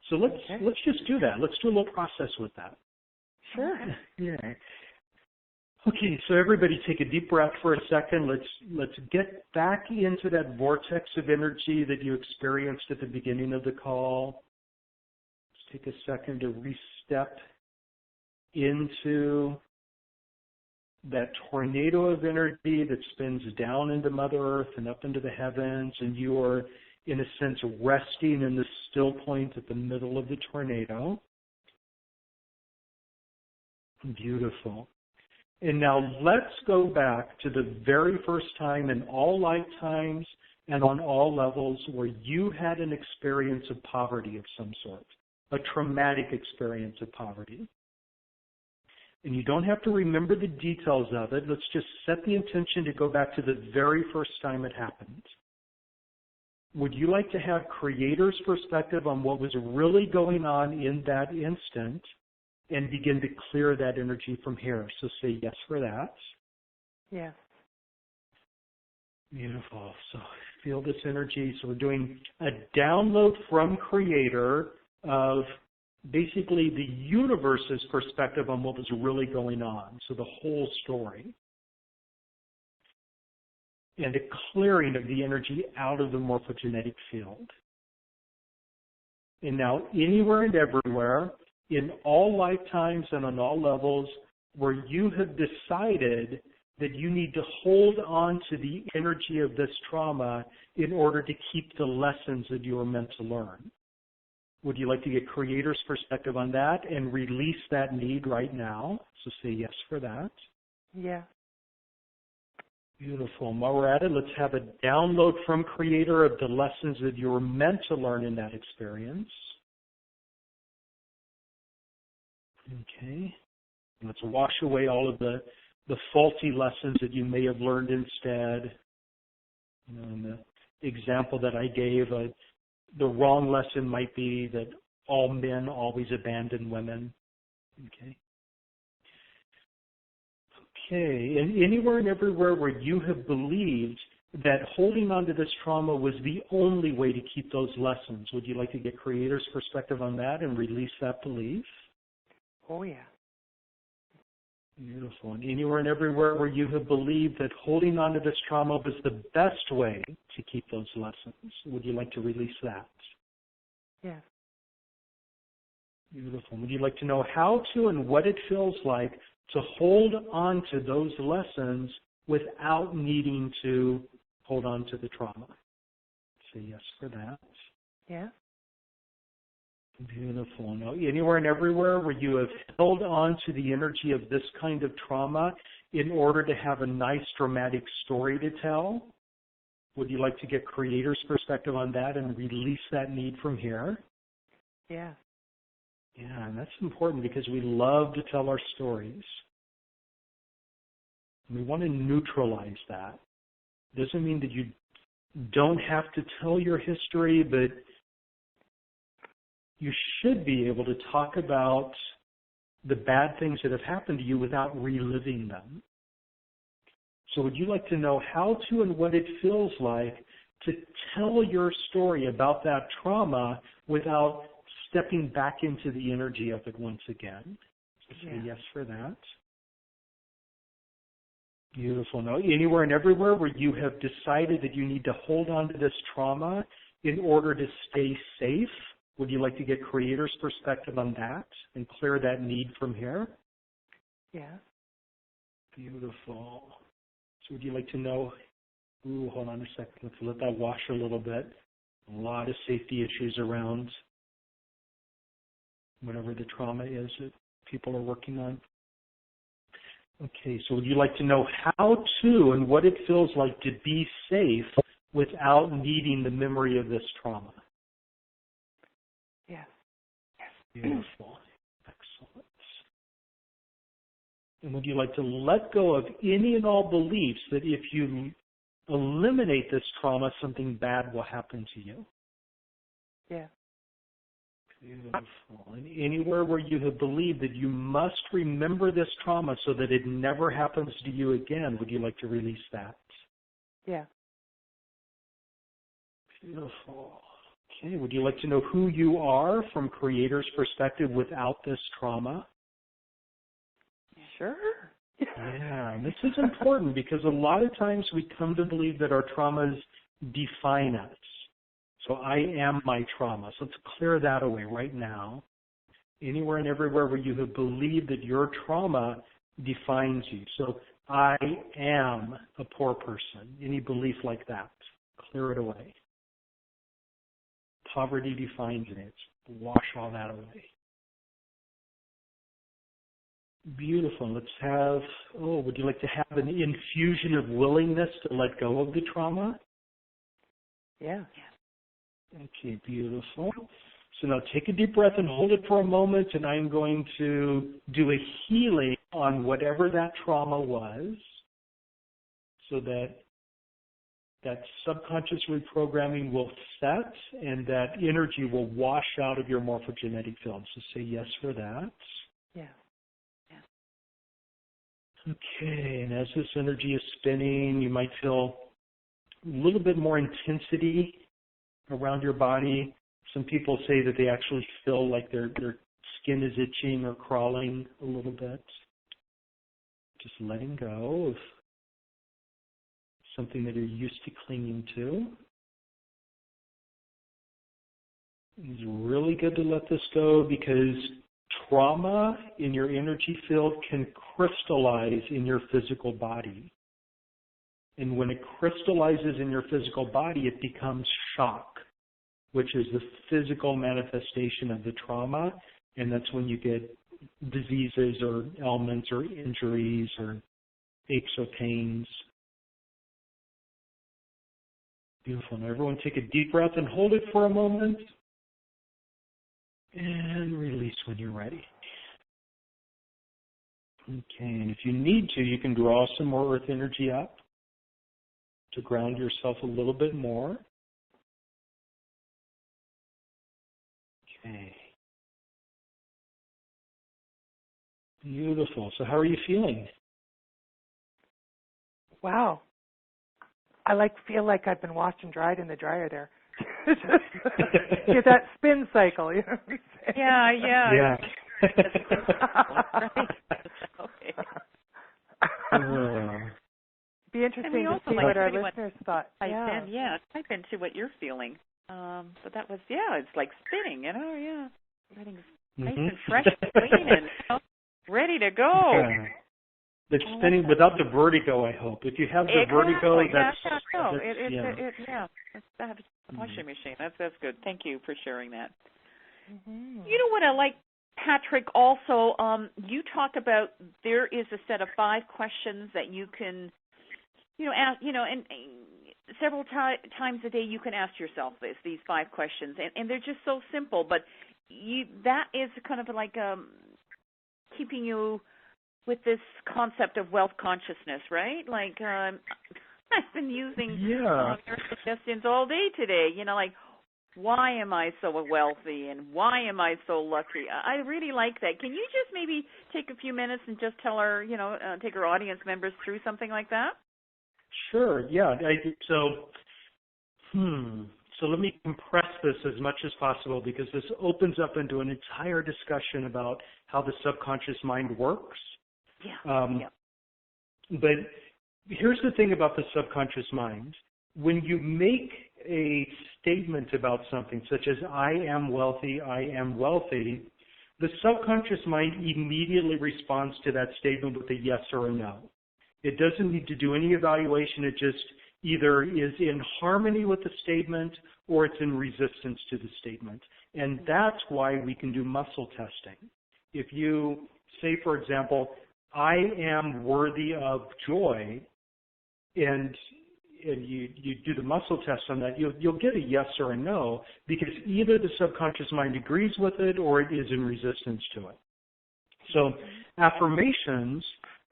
So let's just do that. Let's do a little process with that. Sure. Yeah. Okay, so everybody take a deep breath for a second. Let's get back into that vortex of energy that you experienced at the beginning of the call. Let's take a second to re-step into that tornado of energy that spins down into Mother Earth and up into the heavens, and you are, in a sense, resting in the still point at the middle of the tornado. Beautiful. And now let's go back to the very first time in all lifetimes and on all levels where you had an experience of poverty of some sort, a traumatic experience of poverty. And you don't have to remember the details of it. Let's just set the intention to go back to the very first time it happened. Would you like to have Creator's perspective on what was really going on in that instant and begin to clear that energy from here? So say yes for that. Yes. Beautiful. So feel this energy. So we're doing a download from Creator of basically the universe's perspective on what was really going on. So the whole story. And a clearing of the energy out of the morphogenetic field. And now anywhere and everywhere, in all lifetimes and on all levels, where you have decided that you need to hold on to the energy of this trauma in order to keep the lessons that you were meant to learn. Would you like to get Creator's perspective on that and release that need right now? So say yes for that. Yeah. Beautiful. While we're at it, let's have a download from Creator of the lessons that you were meant to learn in that experience. Okay. Let's wash away all of the faulty lessons that you may have learned instead. In the example that I gave, the wrong lesson might be that all men always abandon women. Okay. Okay, and anywhere and everywhere where you have believed that holding on to this trauma was the only way to keep those lessons. Would you like to get creator's perspective on that and release that belief? Oh, yeah. Beautiful. And anywhere and everywhere where you have believed that holding on to this trauma was the best way to keep those lessons, would you like to release that? Yes. Beautiful. Would you like to know how to and what it feels like to hold on to those lessons without needing to hold on to the trauma? Say yes for that. Yeah. Beautiful. Now, anywhere and everywhere where you have held on to the energy of this kind of trauma in order to have a nice dramatic story to tell, would you like to get creator's perspective on that and release that need from here? Yeah. Yeah, and that's important because we love to tell our stories. We want to neutralize that. Doesn't mean that you don't have to tell your history, but you should be able to talk about the bad things that have happened to you without reliving them. So would you like to know how to and what it feels like to tell your story about that trauma without stepping back into the energy of it once again? So say yes for that. Beautiful. Now, anywhere and everywhere where you have decided that you need to hold on to this trauma in order to stay safe, would you like to get creator's perspective on that and clear that need from here? Yes. Beautiful. So would you like to know, hold on a second, let's let that wash a little bit. A lot of safety issues around whatever the trauma is that people are working on. Okay, so would you like to know how to and what it feels like to be safe without needing the memory of this trauma? Yes. Beautiful. Excellent. And would you like to let go of any and all beliefs that if you eliminate this trauma, something bad will happen to you? Yeah. Beautiful. And anywhere where you have believed that you must remember this trauma so that it never happens to you again, would you like to release that? Yeah. Beautiful. Okay, would you like to know who you are from creator's perspective without this trauma? Sure. Yeah, and this is important because a lot of times we come to believe that our traumas define us. So I am my trauma. So let's clear that away right now. Anywhere and everywhere where you have believed that your trauma defines you. So I am a poor person. Any belief like that, clear it away. Poverty defines me. Wash all that away. Beautiful. Let's have, would you like to have an infusion of willingness to let go of the trauma? Yeah. Okay, beautiful. So now take a deep breath and hold it for a moment, and I'm going to do a healing on whatever that trauma was so that that subconscious reprogramming will set and that energy will wash out of your morphogenetic field. So say yes for that. Yeah. Okay, and as this energy is spinning, you might feel a little bit more intensity around your body. Some people say that they actually feel like their skin is itching or crawling a little bit. Just letting go of something that you're used to clinging to. It's really good to let this go because trauma in your energy field can crystallize in your physical body. And when it crystallizes in your physical body, it becomes shock, which is the physical manifestation of the trauma. And that's when you get diseases or ailments or injuries or aches or pains. Beautiful. Now everyone take a deep breath and hold it for a moment. And release when you're ready. Okay, and if you need to, you can draw some more earth energy up to ground yourself a little bit more. Okay. Beautiful. So how are you feeling? Wow. feel like I've been washed and dried in the dryer there. Get that spin cycle, you know what I'm saying? Yeah. Right. Okay. Be interesting to see what our listeners thought. Type into what you're feeling. But that was, it's like spinning, Everything's nice and fresh and clean and ready to go. Yeah. It's spinning without the vertigo, I hope. If you have the vertigo, that's a washing machine. That's good. Thank you for sharing that. Mm-hmm. You know what I like, Patrick, also, you talk about there is a set of 5 questions that you can, ask, and several times a day you can ask yourself these 5 questions, and they're just so simple, but that is kind of like keeping you with this concept of wealth consciousness, right? Like I've been using your suggestions all day today, like, why am I so wealthy and why am I so lucky? I really like that. Can you just maybe take a few minutes and just tell our, take our audience members through something like that? Sure, yeah. So let me compress this as much as possible because this opens up into an entire discussion about how the subconscious mind works. But here's the thing about the subconscious mind. When you make a statement about something such as I am wealthy, the subconscious mind immediately responds to that statement with a yes or a no. It doesn't need to do any evaluation. It just either is in harmony with the statement or it's in resistance to the statement. And that's why we can do muscle testing. If you say, for example, I am worthy of joy, and you do the muscle test on that, you'll get a yes or a no because either the subconscious mind agrees with it or it is in resistance to it. So affirmations,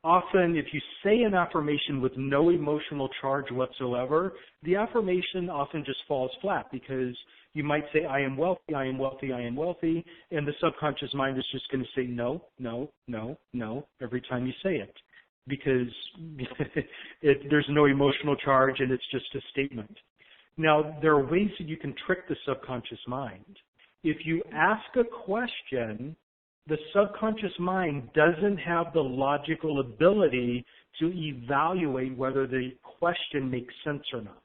often if you say an affirmation with no emotional charge whatsoever, the affirmation often just falls flat because you might say, I am wealthy, and the subconscious mind is just going to say no, no, no, no every time you say it because there's no emotional charge and it's just a statement. Now, there are ways that you can trick the subconscious mind. If you ask a question, the subconscious mind doesn't have the logical ability to evaluate whether the question makes sense or not.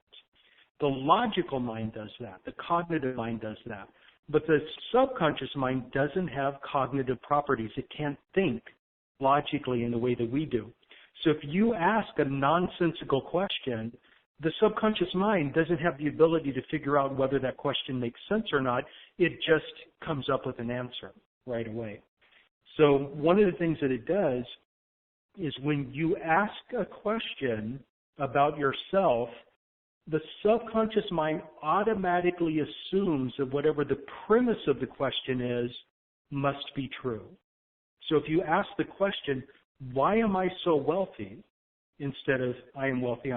The logical mind does that. The cognitive mind does that. But the subconscious mind doesn't have cognitive properties. It can't think logically in the way that we do. So if you ask a nonsensical question, the subconscious mind doesn't have the ability to figure out whether that question makes sense or not. It just comes up with an answer right away. So one of the things that it does is when you ask a question about yourself, the subconscious mind automatically assumes that whatever the premise of the question is must be true. So if you ask the question, why am I so wealthy? Instead of I am wealthy,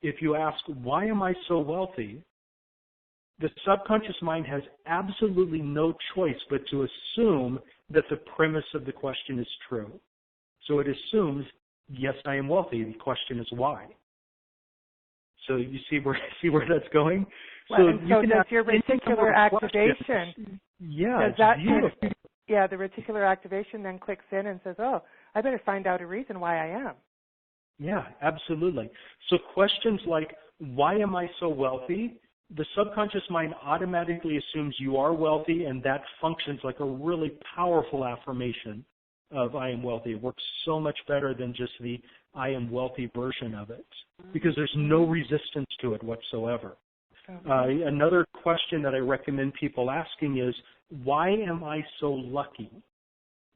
if you ask, why am I so wealthy? The subconscious mind has absolutely no choice but to assume that the premise of the question is true. So it assumes, yes, I am wealthy. The question is why. So you see where that's going? Well, so does your reticular activation, beautiful. The reticular activation then clicks in and says, oh, I better find out a reason why I am. Yeah, absolutely. So questions like, why am I so wealthy? The subconscious mind automatically assumes you are wealthy, and that functions like a really powerful affirmation of I am wealthy. It works so much better than just the I am wealthy version of it because there's no resistance to it whatsoever. Another question that I recommend people asking is, why am I so lucky?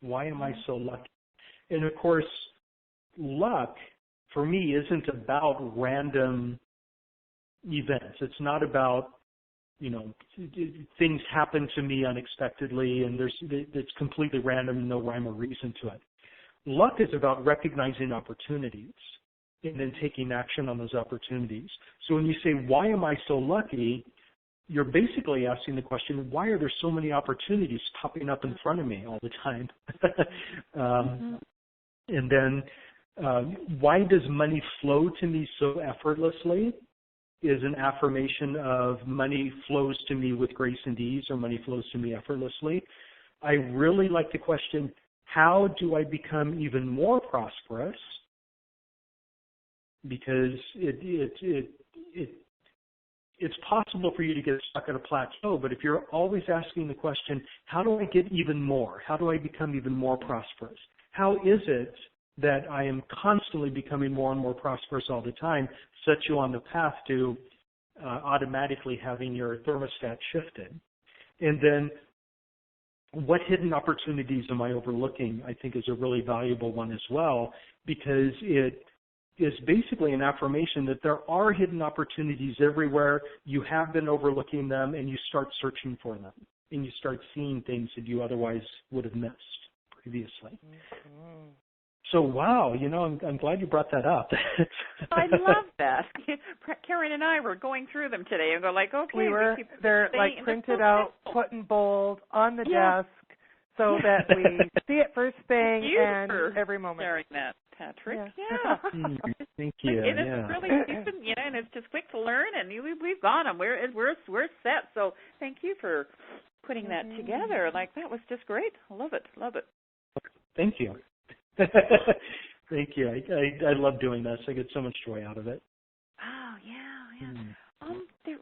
Why am I so lucky? And of course, luck for me isn't about random events. It's not about, things happen to me unexpectedly and it's completely random and no rhyme or reason to it. Luck is about recognizing opportunities and then taking action on those opportunities. So when you say, why am I so lucky? You're basically asking the question, why are there so many opportunities popping up in front of me all the time? And then Why does money flow to me so effortlessly is an affirmation of money flows to me with grace and ease, or money flows to me effortlessly. I really like the question, how do I become even more prosperous? Because it's possible for you to get stuck at a plateau, but if you're always asking the question, how do I get even more? How do I become even more prosperous? How is it that I am constantly becoming more and more prosperous all the time, sets you on the path to automatically having your thermostat shifted? And then what hidden opportunities am I overlooking, I think is a really valuable one as well, because it is basically an affirmation that there are hidden opportunities everywhere. You have been overlooking them, and you start searching for them, and you start seeing things that you otherwise would have missed previously. Mm-hmm. So, wow, I'm glad you brought that up. I love that. Karen and I were going through them today and go like, okay. They're like printed out, put in bold on the desk so that we see it first thing and every moment. Sharing that, Patrick. Thank you. And it's really, and it's just quick to learn, and we've got them. We're set. So thank you for putting that together. Like, that was just great. I love it. Thank you. Thank you. I love doing this. I get so much joy out of it. Oh, yeah.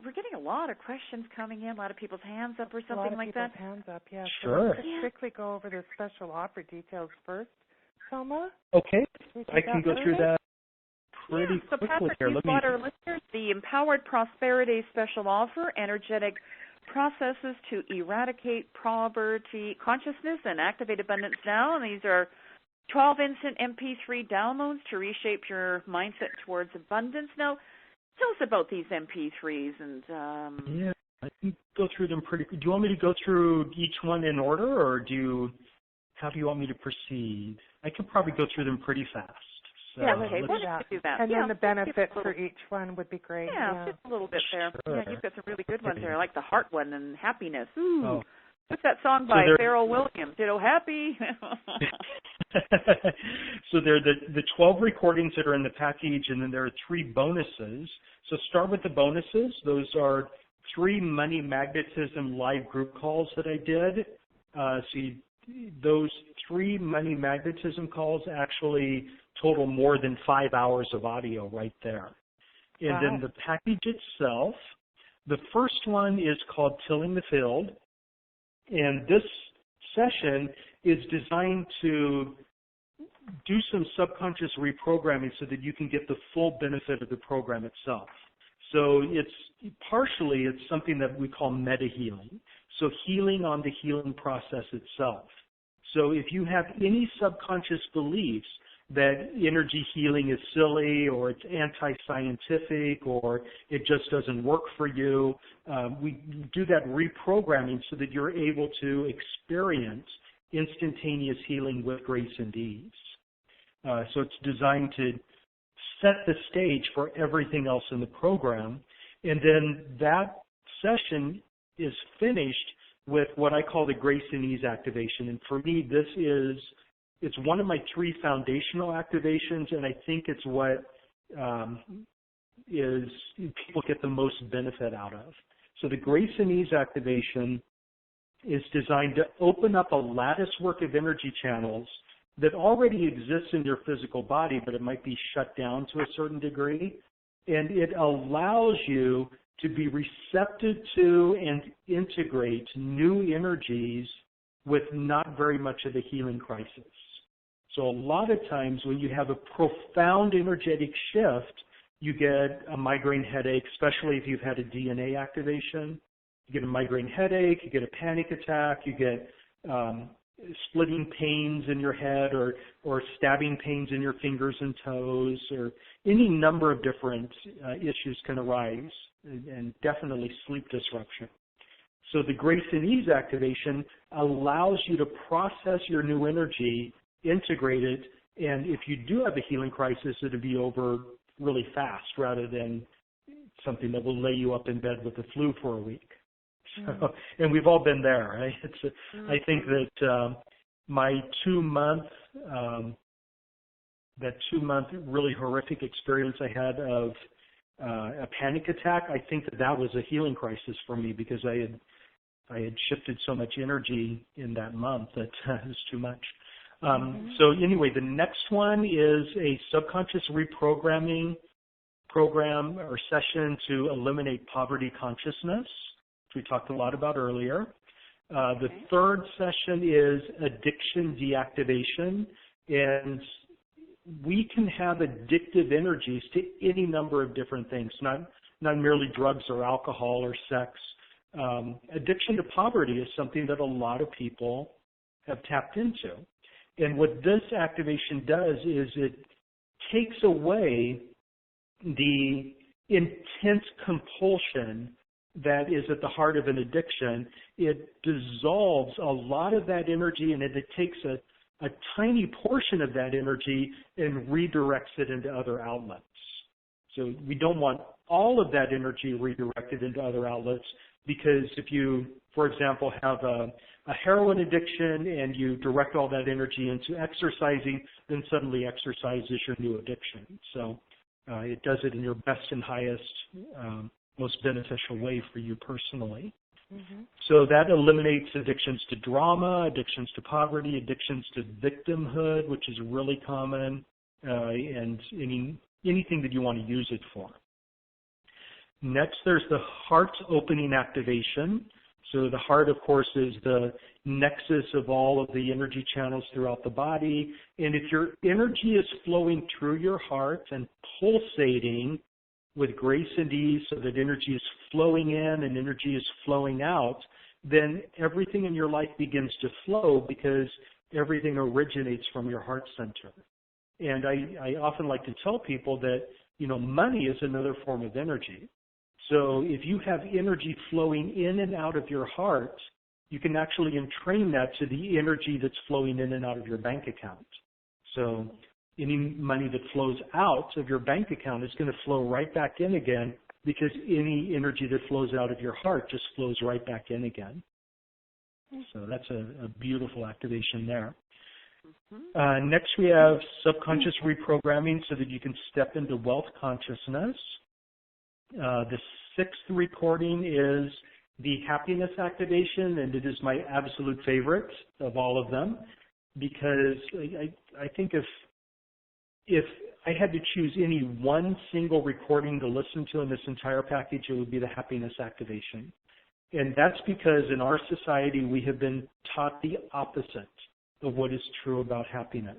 We're getting a lot of questions coming in, a lot of people's hands up or something like that. Hands up, yeah. Sure. So let's quickly go over the special offer details first. Selma? Okay. I can go through that pretty quickly Patrick, here. You've got our listeners the Empowered Prosperity Special Offer, energetic processes to eradicate poverty consciousness and activate abundance now. And these are 12 instant MP3 downloads to reshape your mindset towards abundance. Now, tell us about these MP3s. And yeah, I can go through them pretty quick. Do you want me to go through each one in order, or how do you want me to proceed? I could probably go through them pretty fast. So yeah, okay, why don't you do that? And then the benefit for each one would be great. Yeah, just a little bit there. Sure. Yeah, you've got some really good ones there. I like the heart one and happiness. Ooh. Oh. What's that song by Pharrell Williams? Happy? So there are the 12 recordings that are in the package, and then there are 3 bonuses. So start with the bonuses. Those are 3 money magnetism live group calls that I did. Those 3 money magnetism calls actually total more than 5 hours of audio right there. And then the package itself, the first one is called Tilling the Field. And this session is designed to do some subconscious reprogramming so that you can get the full benefit of the program itself. So it's something that we call meta healing. So healing on the healing process itself. So if you have any subconscious beliefs that energy healing is silly, or it's anti-scientific, or it just doesn't work for you, we do that reprogramming so that you're able to experience instantaneous healing with grace and ease. So it's designed to set the stage for everything else in the program. And then that session is finished with what I call the grace and ease activation. And for me, it's one of my 3 foundational activations, and I think it's what people get the most benefit out of. So the grace and ease activation is designed to open up a lattice work of energy channels that already exists in your physical body, but it might be shut down to a certain degree. And it allows you to be receptive to and integrate new energies with not very much of a healing crisis. So a lot of times when you have a profound energetic shift, you get a migraine headache, especially if you've had a DNA activation. You get a migraine headache, you get a panic attack, you get splitting pains in your head, or stabbing pains in your fingers and toes, or any number of different issues can arise, and definitely sleep disruption. So the grace and ease activation allows you to process your new energy, integrate it, and if you do have a healing crisis, it'll be over really fast rather than something that will lay you up in bed with the flu for a week. So, and we've all been there, right? I think that my 2-month that 2-month really horrific experience I had of a panic attack, I think that was a healing crisis for me because I had shifted so much energy in that month that it was too much. So anyway, the next one is a subconscious reprogramming program or session to eliminate poverty consciousness, which we talked a lot about earlier. The third session is addiction deactivation, and we can have addictive energies to any number of different things, not merely drugs or alcohol or sex. Addiction to poverty is something that a lot of people have tapped into. And what this activation does is it takes away the intense compulsion that is at the heart of an addiction. It dissolves a lot of that energy, and it takes a tiny portion of that energy and redirects it into other outlets. So we don't want all of that energy redirected into other outlets, because if you, for example, have a heroin addiction and you direct all that energy into exercising, then suddenly exercise is your new addiction. So it does it in your best and highest, most beneficial way for you personally. So that eliminates addictions to drama, addictions to poverty, addictions to victimhood, which is really common, and anything that you want to use it for. Next, there's the heart opening activation. So the heart, of course, is the nexus of all of the energy channels throughout the body. And if your energy is flowing through your heart and pulsating with grace and ease, so that energy is flowing in and energy is flowing out, then everything in your life begins to flow, because everything originates from your heart center. And I often like to tell people that, money is another form of energy. So if you have energy flowing in and out of your heart, you can actually entrain that to the energy that's flowing in and out of your bank account. So any money that flows out of your bank account is going to flow right back in again, because any energy that flows out of your heart just flows right back in again. So that's a beautiful activation there. Next, we have subconscious reprogramming, so that you can step into wealth consciousness. The sixth recording is the happiness activation, and it is my absolute favorite of all of them, because I think if I had to choose any one single recording to listen to in this entire package, it would be the happiness activation. And that's because in our society, we have been taught the opposite of what is true about happiness.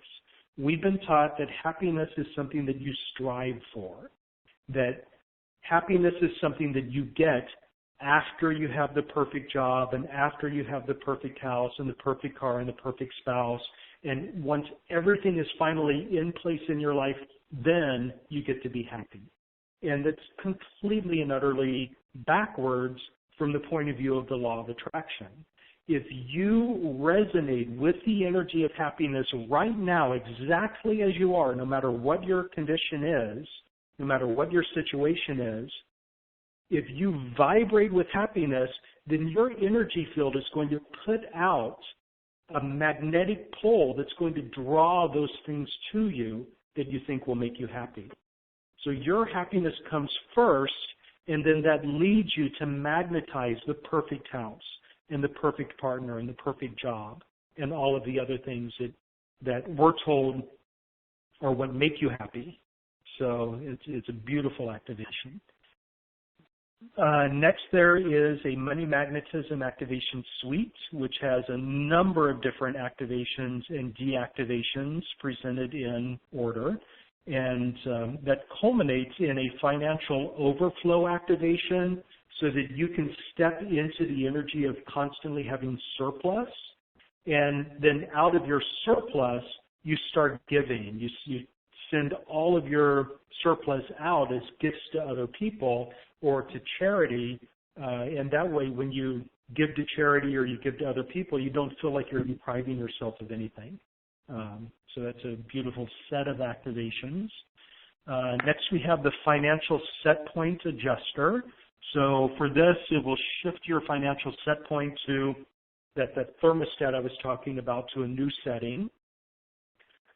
We've been taught that happiness is something that you strive for, that happiness is something that you get after you have the perfect job and after you have the perfect house and the perfect car and the perfect spouse. And once everything is finally in place in your life, then you get to be happy. And it's completely and utterly backwards from the point of view of the law of attraction. If you resonate with the energy of happiness right now, exactly as you are, no matter what your condition is, no matter what your situation is, if you vibrate with happiness, then your energy field is going to put out a magnetic pole that's going to draw those things to you that you think will make you happy. So your happiness comes first, and then that leads you to magnetize the perfect house and the perfect partner and the perfect job and all of the other things that we're told are what make you happy. So it's a beautiful activation. Next, there is a money magnetism activation suite, which has a number of different activations and deactivations presented in order. And that culminates in a financial overflow activation, so that you can step into the energy of constantly having surplus. And then out of your surplus, you start giving. You send all of your surplus out as gifts to other people or to charity, and that way when you give to charity or you give to other people, you don't feel like you're depriving yourself of anything. So that's a beautiful set of activations. Next, we have the financial set point adjuster. So for this, it will shift your financial set point to that thermostat I was talking about to a new setting.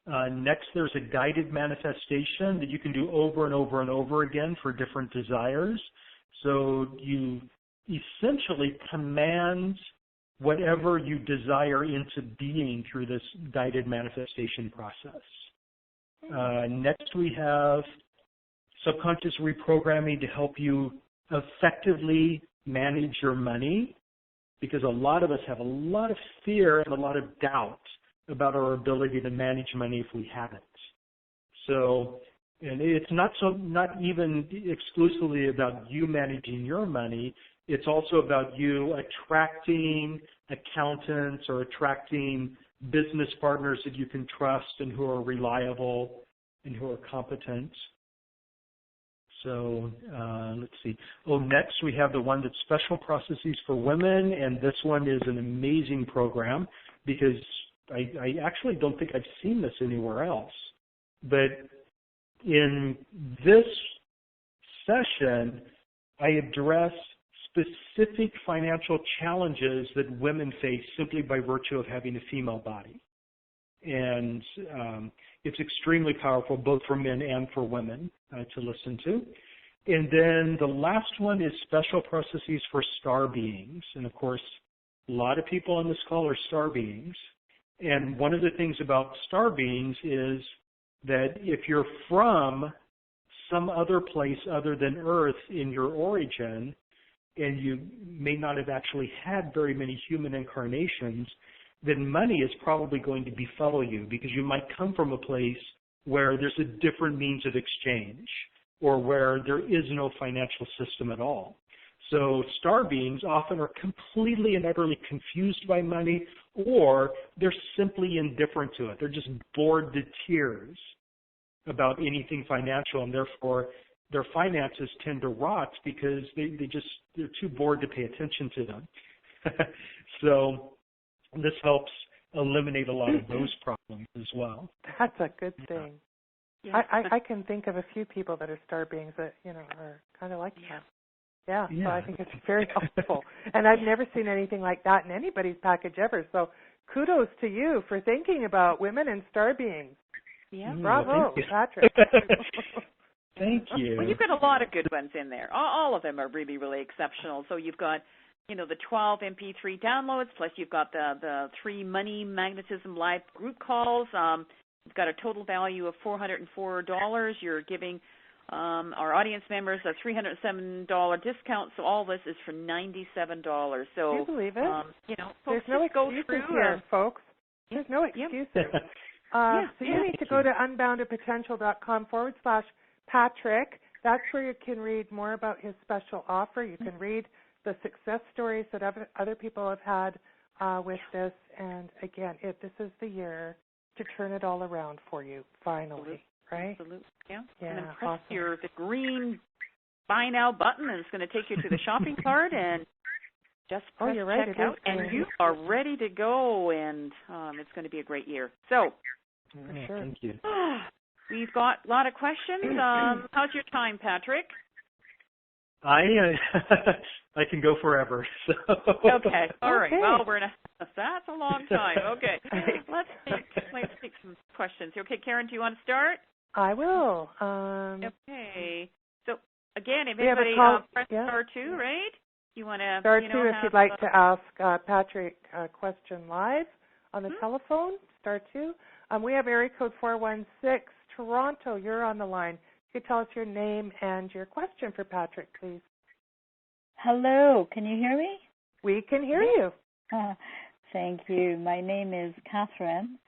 Next, there's a guided manifestation that you can do over and over and over again for different desires. So you essentially command whatever you desire into being through this guided manifestation process. Next, we have subconscious reprogramming to help you effectively manage your money, because a lot of us have a lot of fear and a lot of doubt about our ability to manage money if we haven't. So, and it's not even exclusively about you managing your money. It's also about you attracting accountants or attracting business partners that you can trust and who are reliable and who are competent. So let's see. Next we have the one that's special processes for women, and this one is an amazing program because I actually don't think I've seen this anywhere else. But in this session, I address specific financial challenges that women face simply by virtue of having a female body. And it's extremely powerful both for men and for women to listen to. And then the last one is special processes for star beings. And of course, a lot of people on this call are star beings. And one of the things about star beings is that if you're from some other place other than Earth in your origin, and you may not have actually had very many human incarnations, then money is probably going to befall you because you might come from a place where there's a different means of exchange or where there is no financial system at all. So star beings often are completely and utterly confused by money, or they're simply indifferent to it. They're just bored to tears about anything financial, and therefore their finances tend to rot because they're too bored to pay attention to them. So this helps eliminate a lot of those problems as well. That's a good thing. Yeah. I can think of a few people that are star beings that, are kind of like that. Yeah, so I think it's very helpful. And I've never seen anything like that in anybody's package ever. So kudos to you for thinking about women and star beings. Yeah. Bravo, Patrick. Thank you. Well, you've got a lot of good ones in there. All of them are really, really exceptional. So you've got, the 12 MP3 downloads, plus you've got the 3 Money Magnetism live group calls. You've got a total value of $404. You're giving our audience members a $307 discount. So all this is for $97. So can you believe it? There's no excuses here, folks. There's no excuses. So you need to go to unboundedpotential.com/Patrick. That's where you can read more about his special offer. You can read the success stories that other people have had with this. And again, this is the year to turn it all around for you, finally, right? Absolutely, yeah. And then press the green Buy Now button, and it's going to take you to the shopping cart, and just press check out, and you are ready to go, and it's going to be a great year. So, for sure. Thank you. We've got a lot of questions. How's your time, Patrick? I can go forever. So. Okay. All right. Well, that's a long time. Okay. Let's take some questions. Okay, Karen, do you want to start? I will. Okay. So again, if anybody press star 2, right? You want to star 2 if you'd like to ask Patrick a question live on the telephone. Star 2. We have area code 416 Toronto. You're on the line. You could tell us your name and your question for Patrick, please. Hello, can you hear me? We can hear you. Thank you. My name is Catherine.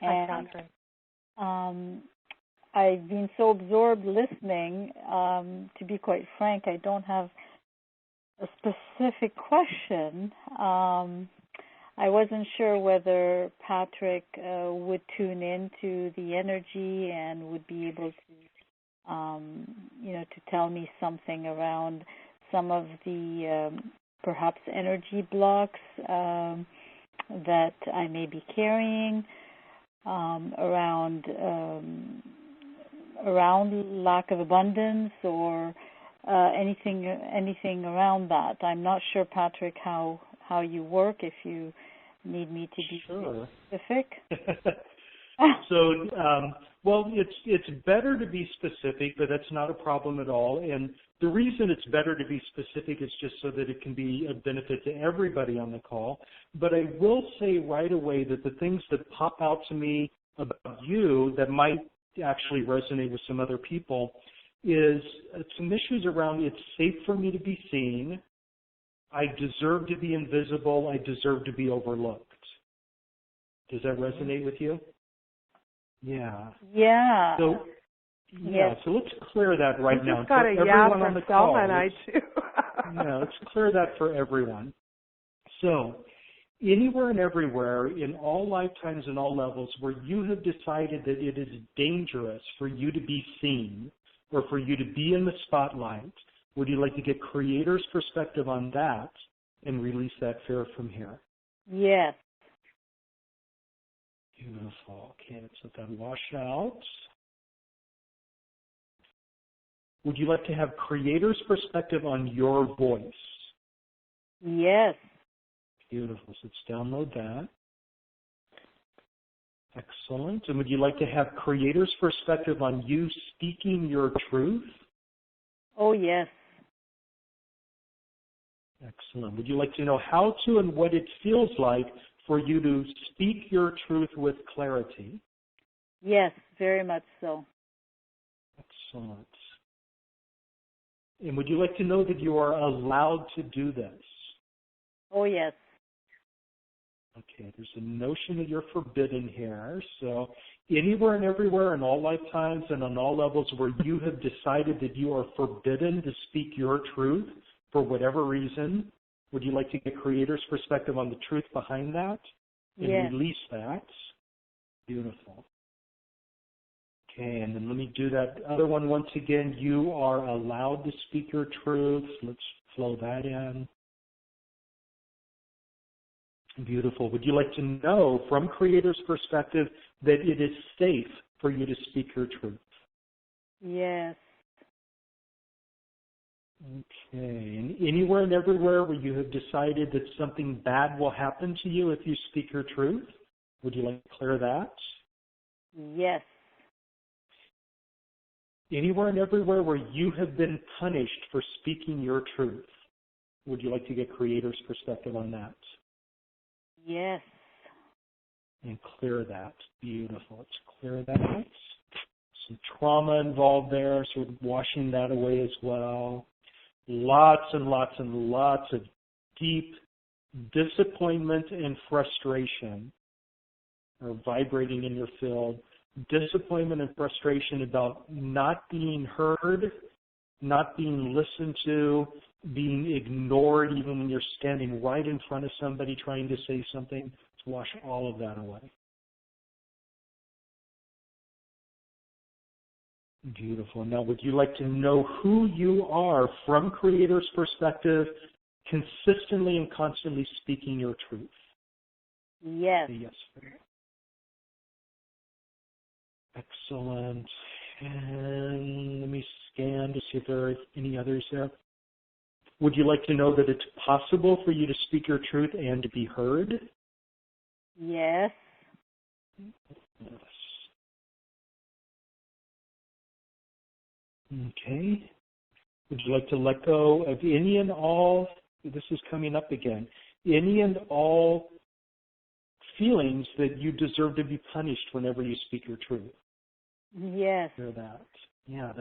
Hi, Catherine. I've been so absorbed listening. To be quite frank, I don't have a specific question. I wasn't sure whether Patrick would tune into the energy and would be able to to tell me something around some of the perhaps energy blocks that I may be carrying around lack of abundance or anything around that. I'm not sure, Patrick, how you work, if you need me to be specific. Well, it's better to be specific, but that's not a problem at all. And the reason it's better to be specific is just so that it can be a benefit to everybody on the call. But I will say right away that the things that pop out to me about you that might actually resonate with some other people is some issues around it's safe for me to be seen. I deserve to be invisible. I deserve to be overlooked. Does that resonate with you? Yeah. Yeah. So, so let's clear that right now. Just got a everyone from on the Selma call. and I too. Yeah, let's clear that for everyone. So, anywhere and everywhere, in all lifetimes and all levels, where you have decided that it is dangerous for you to be seen or for you to be in the spotlight, would you like to get Creator's perspective on that and release that fear from here? Yes. Beautiful. Okay, let's let that wash out. Would you like to have Creator's perspective on your voice? Yes. Beautiful. So let's download that. Excellent. And would you like to have Creator's perspective on you speaking your truth? Oh, yes. Excellent. Would you like to know how to and what it feels like for you to speak your truth with clarity? Yes, very much so. Excellent. And would you like to know that you are allowed to do this? Oh, yes. Okay, there's a notion that you're forbidden here. So anywhere and everywhere in all lifetimes and on all levels where you have decided that you are forbidden to speak your truth for whatever reason, would you like to get Creator's perspective on the truth behind that and yes. release that? Beautiful. Okay, and then let me do that other one once again. You are allowed to speak your truth. Let's flow that in. Beautiful. Would you like to know from Creator's perspective that it is safe for you to speak your truth? Yes. Okay. And anywhere and everywhere where you have decided that something bad will happen to you if you speak your truth, would you like to clear that? Yes. Anywhere and everywhere where you have been punished for speaking your truth, would you like to get Creator's perspective on that? Yes. And clear that. Beautiful. Let's clear that. Some trauma involved there, so we're washing that away as well. Lots and lots and lots of deep disappointment and frustration are vibrating in your field. Disappointment and frustration about not being heard, not being listened to, being ignored even when you're standing right in front of somebody trying to say something. Let's wash all of that away. Beautiful. Now, would you like to know who you are from Creator's perspective, consistently and constantly speaking your truth? Yes. Yes. Excellent. And let me scan to see if there are any others there. Would you like to know that it's possible for you to speak your truth and to be heard? Yes. Yes. Okay. Would you like to let go of any and all, this is coming up again, any and all feelings that you deserve to be punished whenever you speak your truth? Yes. Hear that. Yeah,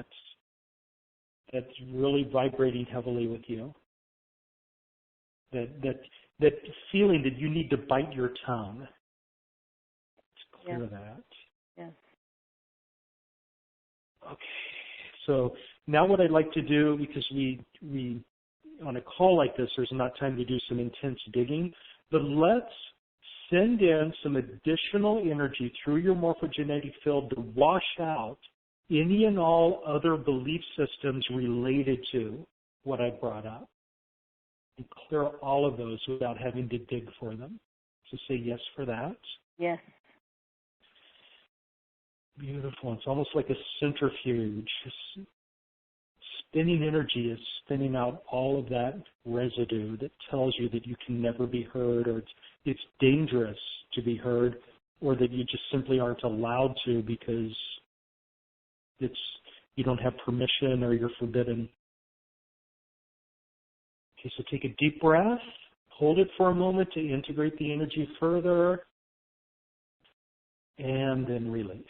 that's really vibrating heavily with you. That feeling that you need to bite your tongue. Let's clear that. Yes. Okay. So now what I'd like to do, because we on a call like this, there's not time to do some intense digging, but let's send in some additional energy through your morphogenetic field to wash out any and all other belief systems related to what I brought up. And clear all of those without having to dig for them. So say yes for that. Yes. Beautiful. It's almost like a centrifuge. Spinning energy is spinning out all of that residue that tells you that you can never be heard, or it's dangerous to be heard, or that you just simply aren't allowed to because you don't have permission or you're forbidden. Okay, so take a deep breath, hold it for a moment to integrate the energy further, and then release.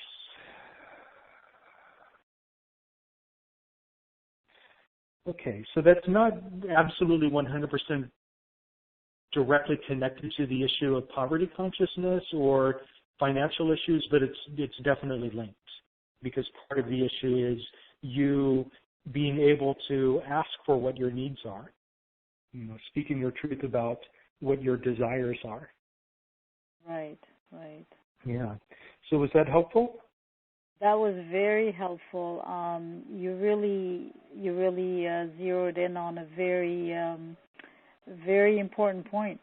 Okay, so that's not absolutely 100% directly connected to the issue of poverty consciousness or financial issues, but it's definitely linked, because part of the issue is you being able to ask for what your needs are, speaking your truth about what your desires are. Right, right. Yeah. So was that helpful? That was very helpful. You really zeroed in on a very very important point.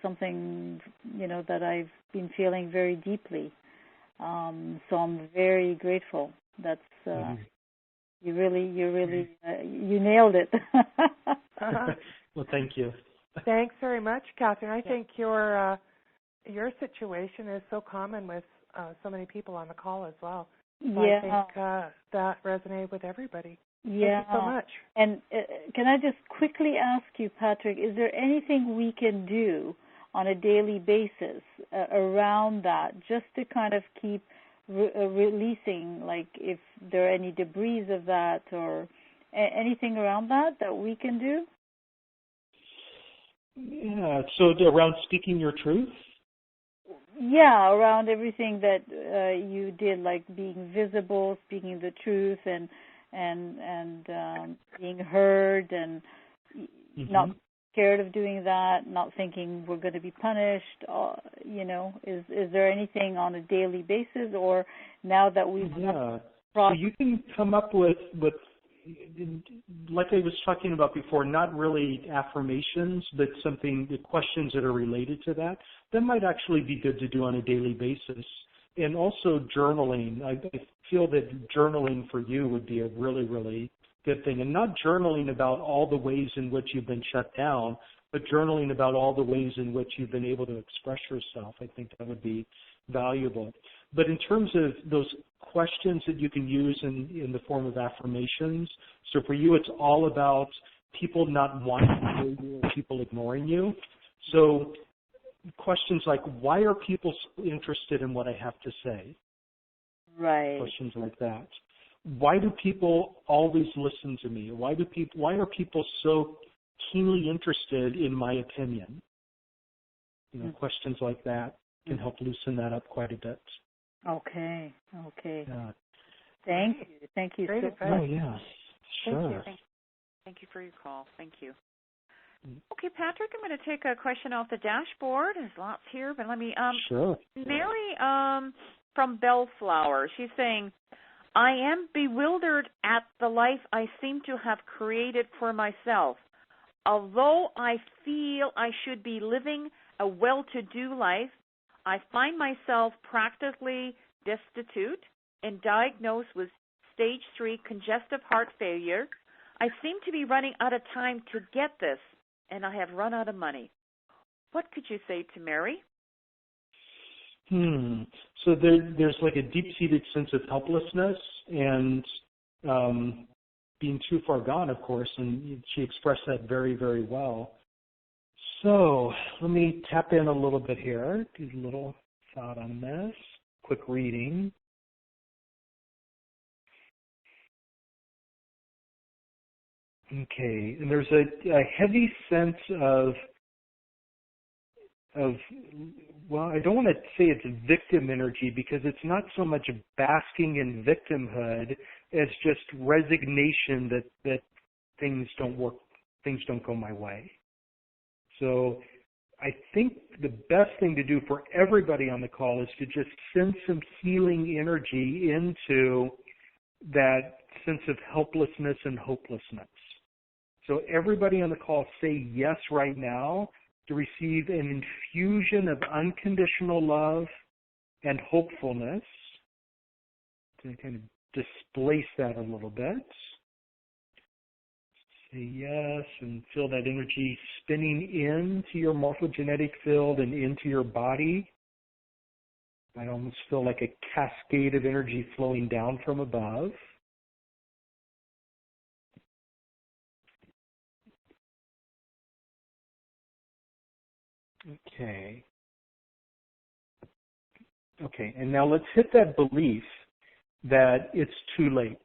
Something that I've been feeling very deeply. So I'm very grateful. That's you nailed it. Well, thank you. Thanks very much, Catherine. I think your situation is so common with so many people on the call as well. So I think that resonated with everybody. Thank you so much. And can I just quickly ask you, Patrick, is there anything we can do on a daily basis around that, just to kind of keep releasing, like if there are any debris of that or anything around that we can do? Yeah, so around speaking your truth? Yeah, around everything that you did, like being visible, speaking the truth, and being heard, and not scared of doing that, not thinking we're going to be punished. Is there anything on a daily basis, or now that we've so you can come up with like I was talking about before, not really affirmations, but the questions that are related to that. That might actually be good to do on a daily basis. And also journaling. I feel that journaling for you would be a really, really good thing. And not journaling about all the ways in which you've been shut down, but journaling about all the ways in which you've been able to express yourself. I think that would be valuable. But in terms of those questions that you can use in the form of affirmations, so for you it's all about people not wanting to hear you or people ignoring you. So questions like, why are people so interested in what I have to say? Right. Questions like that. Why do people always listen to me? Why are people so keenly interested in my opinion? Questions like that can help loosen that up quite a bit. Okay. Yeah. Thank you. Great so advice. Oh, yeah. Sure. Thank you for your call. Thank you. Okay, Patrick, I'm going to take a question off the dashboard. There's lots here, but let me... Sure. Mary from Bellflower, she's saying, I am bewildered at the life I seem to have created for myself. Although I feel I should be living a well-to-do life, I find myself practically destitute and diagnosed with stage 3 congestive heart failure. I seem to be running out of time to get this, and I have run out of money. What could you say to Mary? So there's like a deep-seated sense of helplessness and being too far gone, of course, and she expressed that very, very well. So let me tap in a little bit here, do a little thought on this, quick reading. Okay, and there's a heavy sense of, well, I don't want to say it's victim energy because it's not so much basking in victimhood as just resignation that things don't work, things don't go my way. So I think the best thing to do for everybody on the call is to just send some healing energy into that sense of helplessness and hopelessness. So everybody on the call say yes right now to receive an infusion of unconditional love and hopefulness, to kind of displace that a little bit. Say yes and feel that energy spinning into your morphogenetic field and into your body. I almost feel like a cascade of energy flowing down from above. Okay. Okay, and now let's hit that belief that it's too late,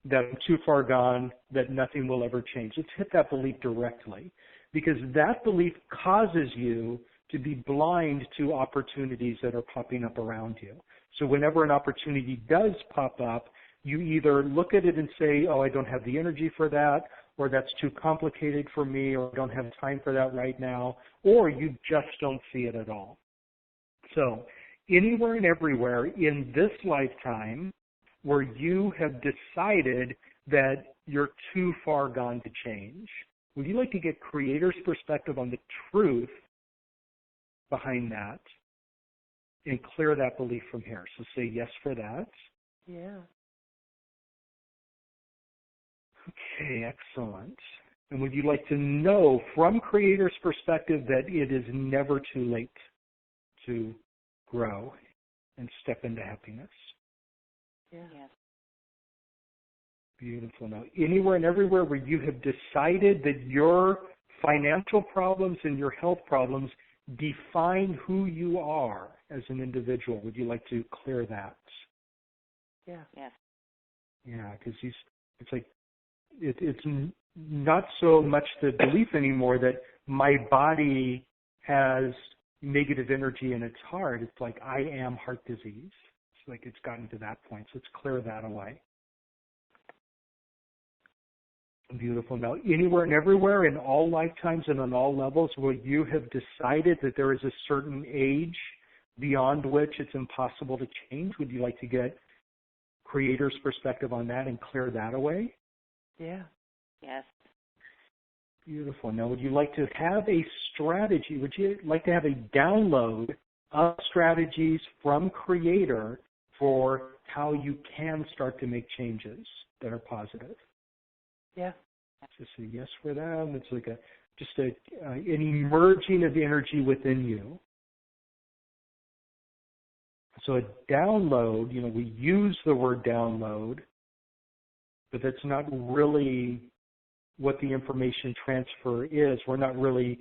that I'm too far gone, that nothing will ever change. Let's hit that belief directly, because that belief causes you to be blind to opportunities that are popping up around you. So whenever an opportunity does pop up, you either look at it and say, oh, I don't have the energy for that, or that's too complicated for me, or I don't have time for that right now, or you just don't see it at all. So anywhere and everywhere in this lifetime where you have decided that you're too far gone to change, would you like to get Creator's perspective on the truth behind that and clear that belief from here? So say yes for that. Yeah. Okay, excellent. And would you like to know from Creator's perspective that it is never too late to grow and step into happiness? Yeah. Yes. Beautiful. Now, anywhere and everywhere where you have decided that your financial problems and your health problems define who you are as an individual, would you like to clear that? Yeah. Yes. Yeah, because it's like, it's not so much the belief anymore that my body has negative energy in its heart. It's like I am heart disease. It's like it's gotten to that point. So let's clear that away. Beautiful. Now, anywhere and everywhere in all lifetimes and on all levels where you have decided that there is a certain age beyond which it's impossible to change, would you like to get Creator's perspective on that and clear that away? Yeah. Yes. Beautiful. Now, would you like to have a strategy? Would you like to have a download of strategies from Creator for how you can start to make changes that are positive? Yeah. Just say yes for that. It's like an emerging of energy within you. So a download, we use the word download, but that's not really what the information transfer is. We're not really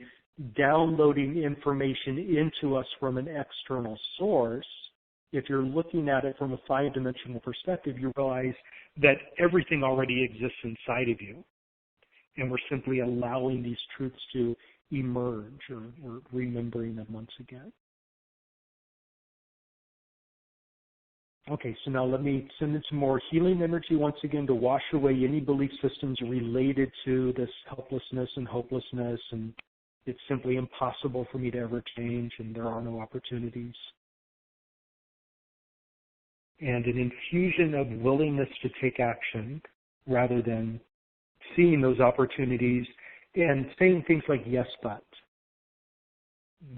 downloading information into us from an external source. If you're looking at it from a five-dimensional perspective, you realize that everything already exists inside of you. And we're simply allowing these truths to emerge, or we're remembering them once again. Okay, so now let me send in some more healing energy once again to wash away any belief systems related to this helplessness and hopelessness, and it's simply impossible for me to ever change, and there are no opportunities. And an infusion of willingness to take action rather than seeing those opportunities and saying things like yes, but.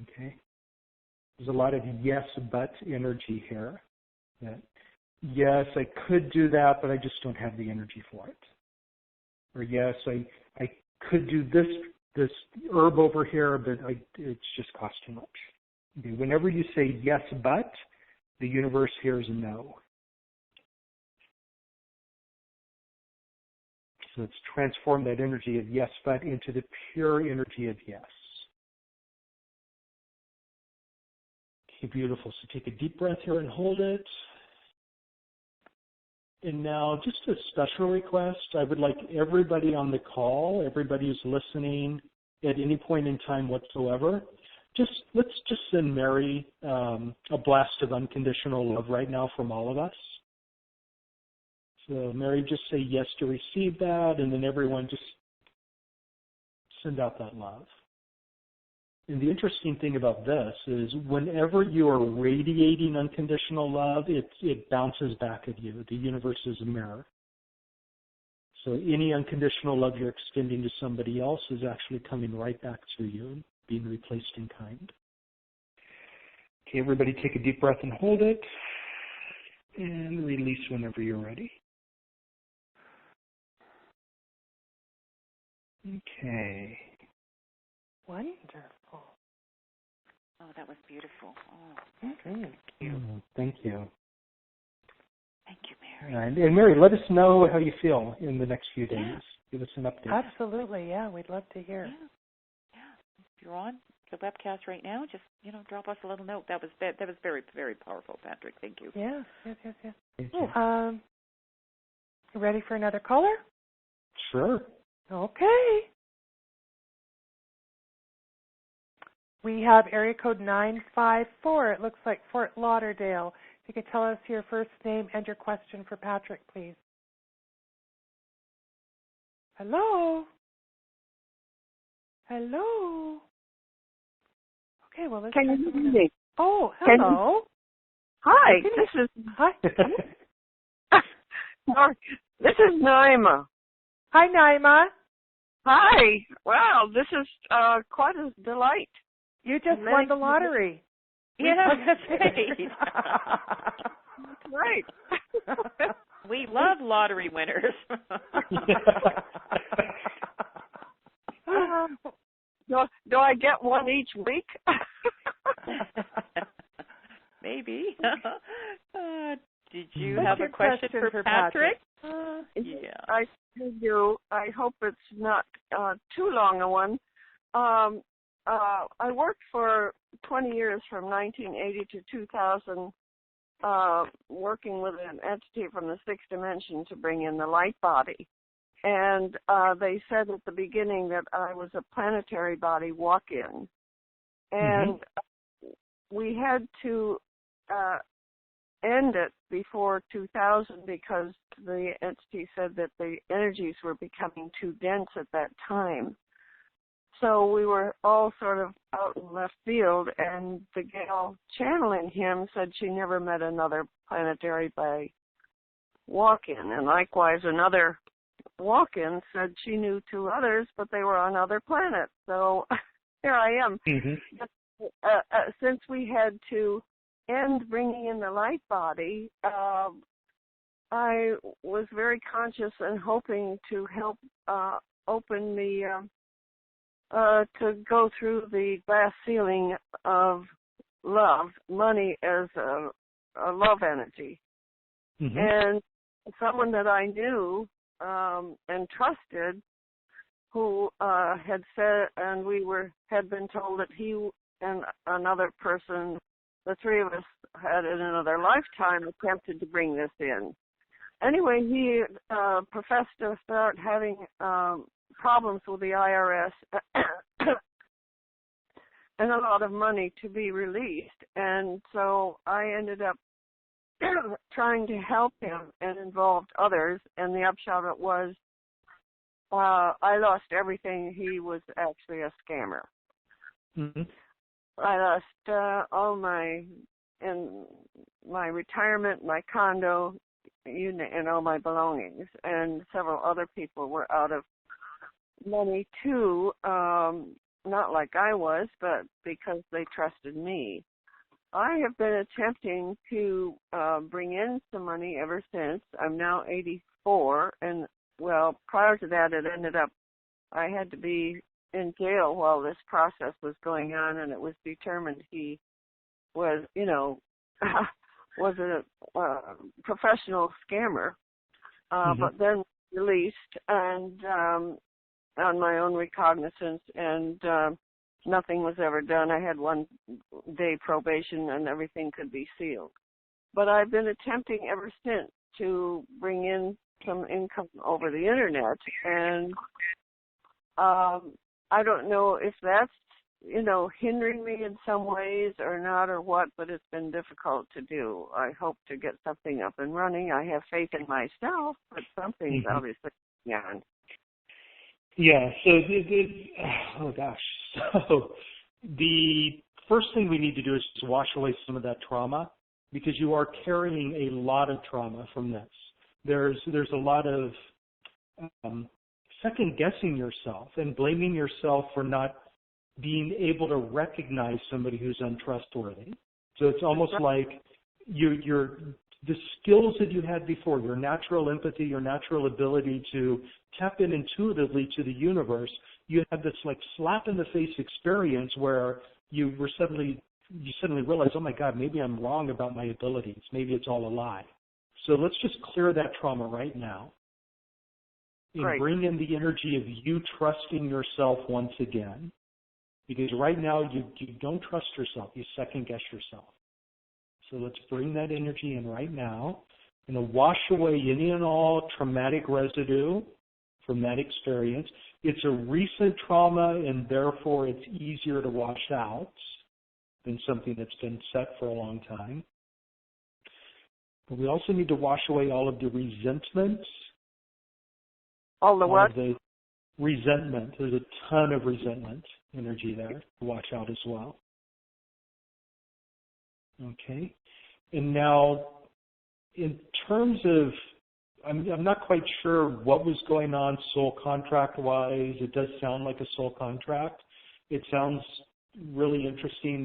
Okay? There's a lot of yes, but energy here. That, yes, I could do that, but I just don't have the energy for it. Or yes, I could do this herb over here, but it's just cost too much. Okay? Whenever you say yes, but, the universe hears no. So let's transform that energy of yes, but into the pure energy of yes. Okay, beautiful. So take a deep breath here and hold it. And now, just a special request. I would like everybody on the call, everybody who's listening at any point in time whatsoever, let's just send Mary a blast of unconditional love right now from all of us. So Mary, just say yes to receive that, and then everyone just send out that love. And the interesting thing about this is whenever you are radiating unconditional love, it bounces back at you. The universe is a mirror. So any unconditional love you're extending to somebody else is actually coming right back to you and being replaced in kind. Okay, everybody take a deep breath and hold it. And release whenever you're ready. Okay. Wonderful. Oh, that was beautiful. Oh, Mm-hmm. Thank you. Thank you, Mary. And Mary, let us know how you feel in the next few days. Yeah. Give us an update. Absolutely, yeah, we'd love to hear. Yeah. If you're on the webcast right now, just drop us a little note. That was very, very powerful, Patrick. Thank you. Yes. Thank you. You ready for another caller? Sure. Okay. We have area code 954. It looks like Fort Lauderdale. If you could tell us your first name and your question for Patrick, please. Hello? Hello? Okay, well, let's Can you hear me? Oh, hello. Hi, this is Hi. this is Naima. Hi, Naima. Hi. Wow, this is quite a delight. You just won the lottery. Yeah, that's right. Right. We love lottery winners. Do I get one each week? Maybe. Did you What's have your a question for Patrick? Yeah. I do. I hope it's not too long a one. I worked for 20 years from 1980 to 2000 working with an entity from the sixth dimension to bring in the light body. And they said at the beginning that I was a planetary body walk-in. And we had to end it before 2000 because the entity said that the energies were becoming too dense at that time. So we were all sort of out in left field, and the gal channeling him said she never met another planetary by walk-in. And likewise, another walk-in said she knew two others, but they were on other planets. So here I am. Since we had to end bringing in the light body, I was very conscious and hoping to help open the to go through the glass ceiling of love, money as a love energy. And someone that I knew and trusted, who had said, and had been told that he and another person, the three of us had in another lifetime attempted to bring this in. Anyway, he professed to start having problems with the IRS and a lot of money to be released. And so I ended up trying to help him and involved others. And the upshot of it was I lost everything. He was actually a scammer. I lost all my retirement, my condo, and all my belongings. And several other people were out of money too, not like I was, but because they trusted me. I have been attempting to bring in some money ever since. I'm now 84, and well, prior to that, it ended up I had to be in jail while this process was going on, and it was determined he was, was a professional scammer, but then released and on my own recognizance, and nothing was ever done. I had 1 day probation and everything could be sealed. But I've been attempting ever since to bring in some income over the internet, and I don't know if that's, hindering me in some ways or not or what, but it's been difficult to do. I hope to get something up and running. I have faith in myself, but something's obviously going on. Yeah, so, so the first thing we need to do is to wash away some of that trauma, because you are carrying a lot of trauma from this. There's a lot of second-guessing yourself and blaming yourself for not being able to recognize somebody who's untrustworthy. So it's almost like the skills that you had before, your natural empathy, your natural ability to tap in intuitively to the universe, you had this like slap in the face experience where you suddenly realize, oh my God, maybe I'm wrong about my abilities. Maybe it's all a lie. So let's just clear that trauma right now and bring in the energy of you trusting yourself once again. Because right now you don't trust yourself. You second guess yourself. So let's bring that energy in right now and wash away any and all traumatic residue from that experience. It's a recent trauma, and therefore it's easier to wash out than something that's been set for a long time. But we also need to wash away all of the resentment. All the what? Of the resentment. There's a ton of resentment energy there to watch out as well. Okay. And now, in terms of, I'm not quite sure what was going on soul contract-wise. It does sound like a soul contract. It sounds really interesting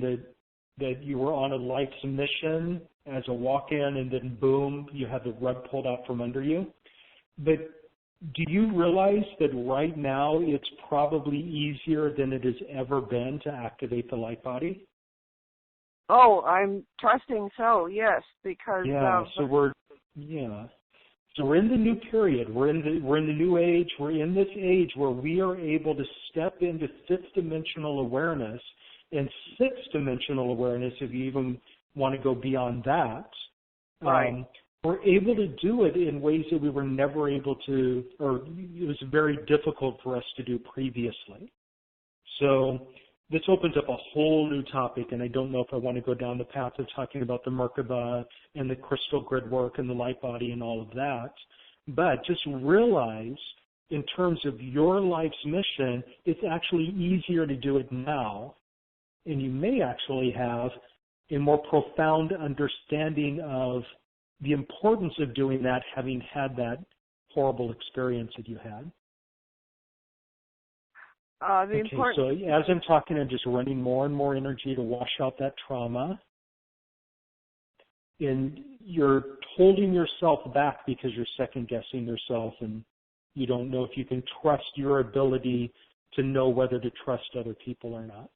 that you were on a life's mission as a walk-in, and then boom, you had the rug pulled out from under you. But do you realize that right now it's probably easier than it has ever been to activate the light body? Oh, I'm trusting so, yes, because So we're in the new period. We're in the new age. We're in this age where we are able to step into fifth dimensional awareness and sixth dimensional awareness, if you even want to go beyond that. Right. We're able to do it in ways that we were never able to, or it was very difficult for us to do previously. So this opens up a whole new topic, and I don't know if I want to go down the path of talking about the Merkaba and the crystal grid work and the light body and all of that. But just realize, in terms of your life's mission, it's actually easier to do it now. And you may actually have a more profound understanding of the importance of doing that, having had that horrible experience that you had. So as I'm talking, I'm just running more and more energy to wash out that trauma. And you're holding yourself back because you're second-guessing yourself, and you don't know if you can trust your ability to know whether to trust other people or not.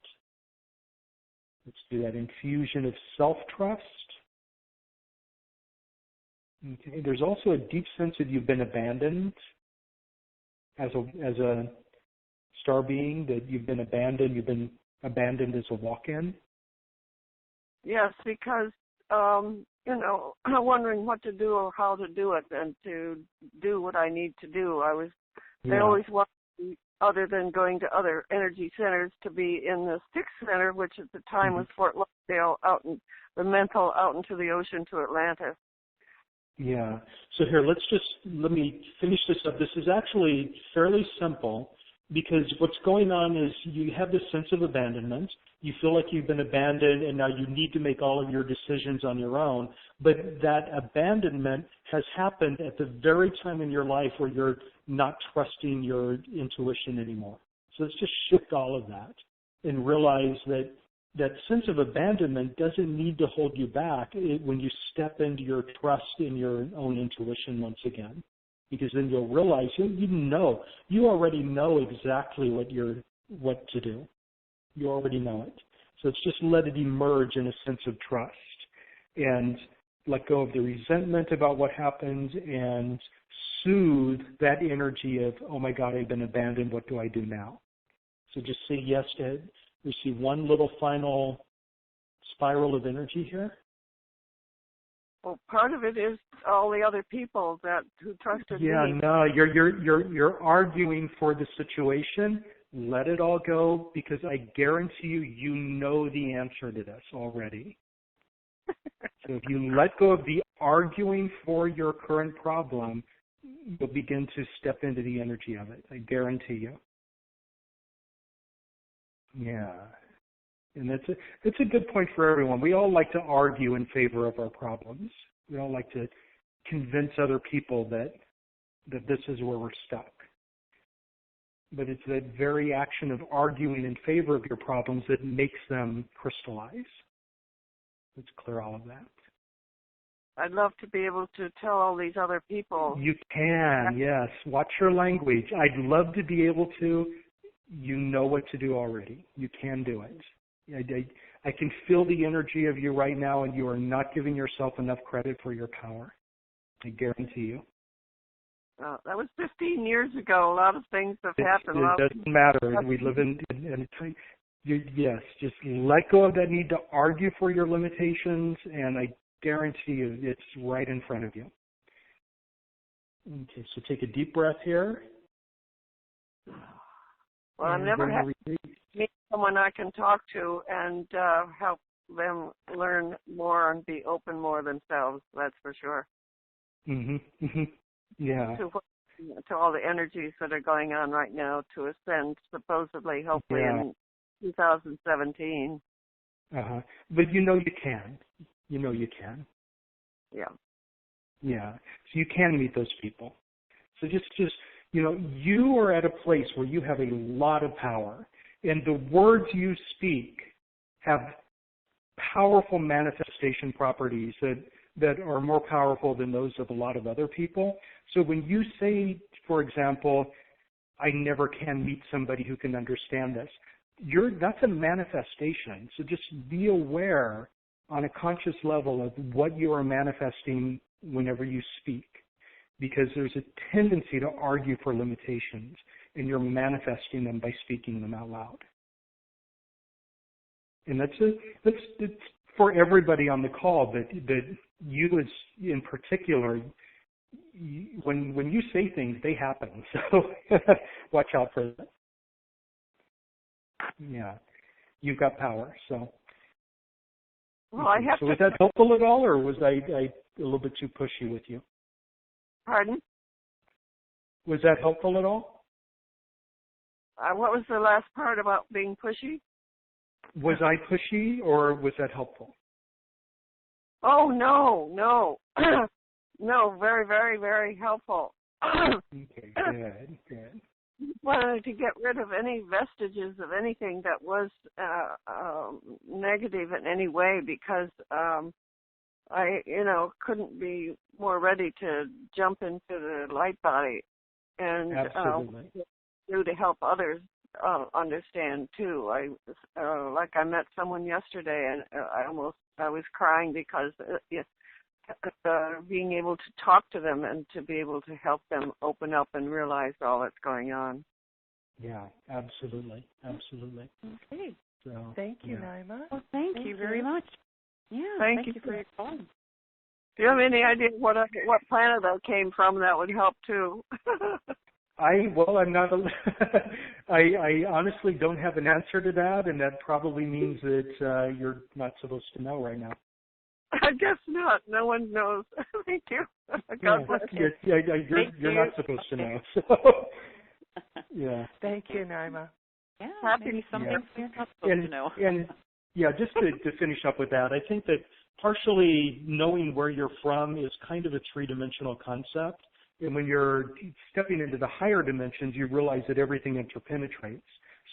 Let's do that infusion of self-trust. Okay. There's also a deep sense that you've been abandoned as a star being, that you've been abandoned as a walk-in. Yes, because, wondering what to do or how to do it and to do what I need to do. I always wanted, other than going to other energy centers, to be in the sixth center, which at the time was Fort Lauderdale, out into the ocean to Atlantis. Yeah. So here, let me finish this up. This is actually fairly simple, because what's going on is you have this sense of abandonment. You feel like you've been abandoned, and now you need to make all of your decisions on your own. But that abandonment has happened at the very time in your life where you're not trusting your intuition anymore. So let's just shift all of that and realize that that sense of abandonment doesn't need to hold you back when you step into your trust in your own intuition once again. Because then you'll realize you already know exactly what to do. You already know it. So it's just let it emerge in a sense of trust and let go of the resentment about what happened and soothe that energy of, oh my God, I've been abandoned. What do I do now? So just say yes to it. We see one little final spiral of energy here. Well, part of it is all the other people who trusted me. Yeah, no, you're arguing for the situation. Let it all go, because I guarantee you know the answer to this already. So if you let go of the arguing for your current problem, you'll begin to step into the energy of it. I guarantee you. Yeah. And that's a good point for everyone. We all like to argue in favor of our problems. We all like to convince other people that this is where we're stuck. But it's that very action of arguing in favor of your problems that makes them crystallize. Let's clear all of that. I'd love to be able to tell all these other people. You can, yes. Watch your language. I'd love to be able to. You know what to do already. You can do it. I can feel the energy of you right now, and you are not giving yourself enough credit for your power. I guarantee you. That was 15 years ago. A lot of things have happened. It doesn't matter. We live in a time. Yes, just let go of that need to argue for your limitations, and I guarantee you it's right in front of you. Okay, so take a deep breath here. Well, I've never had meet someone I can talk to and help them learn more and be open more themselves. That's for sure. Yeah. To all the energies that are going on right now to ascend, supposedly, hopefully in 2017. But you know you can. You know you can. Yeah. Yeah. So you can meet those people. So just you are at a place where you have a lot of power, and the words you speak have powerful manifestation properties that are more powerful than those of a lot of other people. So when you say, for example, I never can meet somebody who can understand this, that's a manifestation. So just be aware on a conscious level of what you are manifesting whenever you speak, because there's a tendency to argue for limitations, and you're manifesting them by speaking them out loud. And that's for everybody on the call, but you as in particular, when you say things, they happen. So watch out for that. Yeah, you've got power. So. Well, I have so was that helpful at all, or was I a little bit too pushy with you? Pardon? Was that helpful at all? What was the last part about being pushy? Was I pushy, or was that helpful? Oh, no. No, very, very, very helpful. Okay, good. Wanted to get rid of any vestiges of anything that was negative in any way, because I, couldn't be more ready to jump into the light body and do to help others understand too. I met someone yesterday, and I was crying because being able to talk to them and to be able to help them open up and realize all that's going on. Yeah, absolutely. Okay. So, thank you, Naima. Well, thank you very much. Yeah, thank you for your call. Do you have any idea what planet that came from? That would help too. I'm not. I honestly don't have an answer to that, and that probably means that you're not supposed to know right now. I guess not. No one knows. Thank you. God bless you. You're not supposed to know. So, yeah. Thank you, Naima. Yeah, happy maybe something we're not supposed to know. And yeah, just to finish up with that, I think that partially knowing where you're from is kind of a three-dimensional concept. And when you're stepping into the higher dimensions, you realize that everything interpenetrates.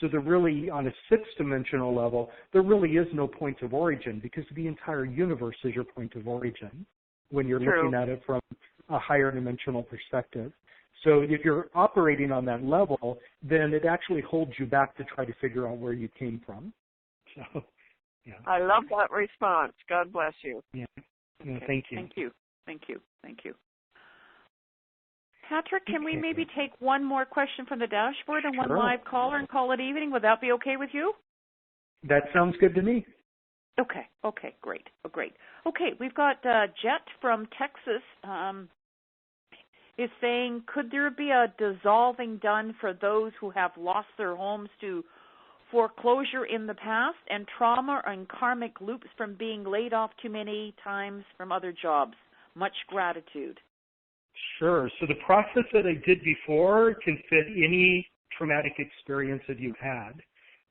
So there really, on a sixth-dimensional level, there really is no point of origin, because the entire universe is your point of origin when you're looking at it from a higher dimensional perspective. So if you're operating on that level, then it actually holds you back to try to figure out where you came from. So, yeah. I love that response. God bless you. Yeah. No, okay. Thank you. Thank you. Patrick, can we maybe take one more question from the dashboard and one live caller and call it evening? Would that be okay with you? That sounds good to me. Okay, great. Okay, we've got Jet from Texas is saying, could there be a dissolving done for those who have lost their homes to foreclosure in the past and trauma and karmic loops from being laid off too many times from other jobs? Much gratitude. Sure. So the process that I did before can fit any traumatic experience that you've had.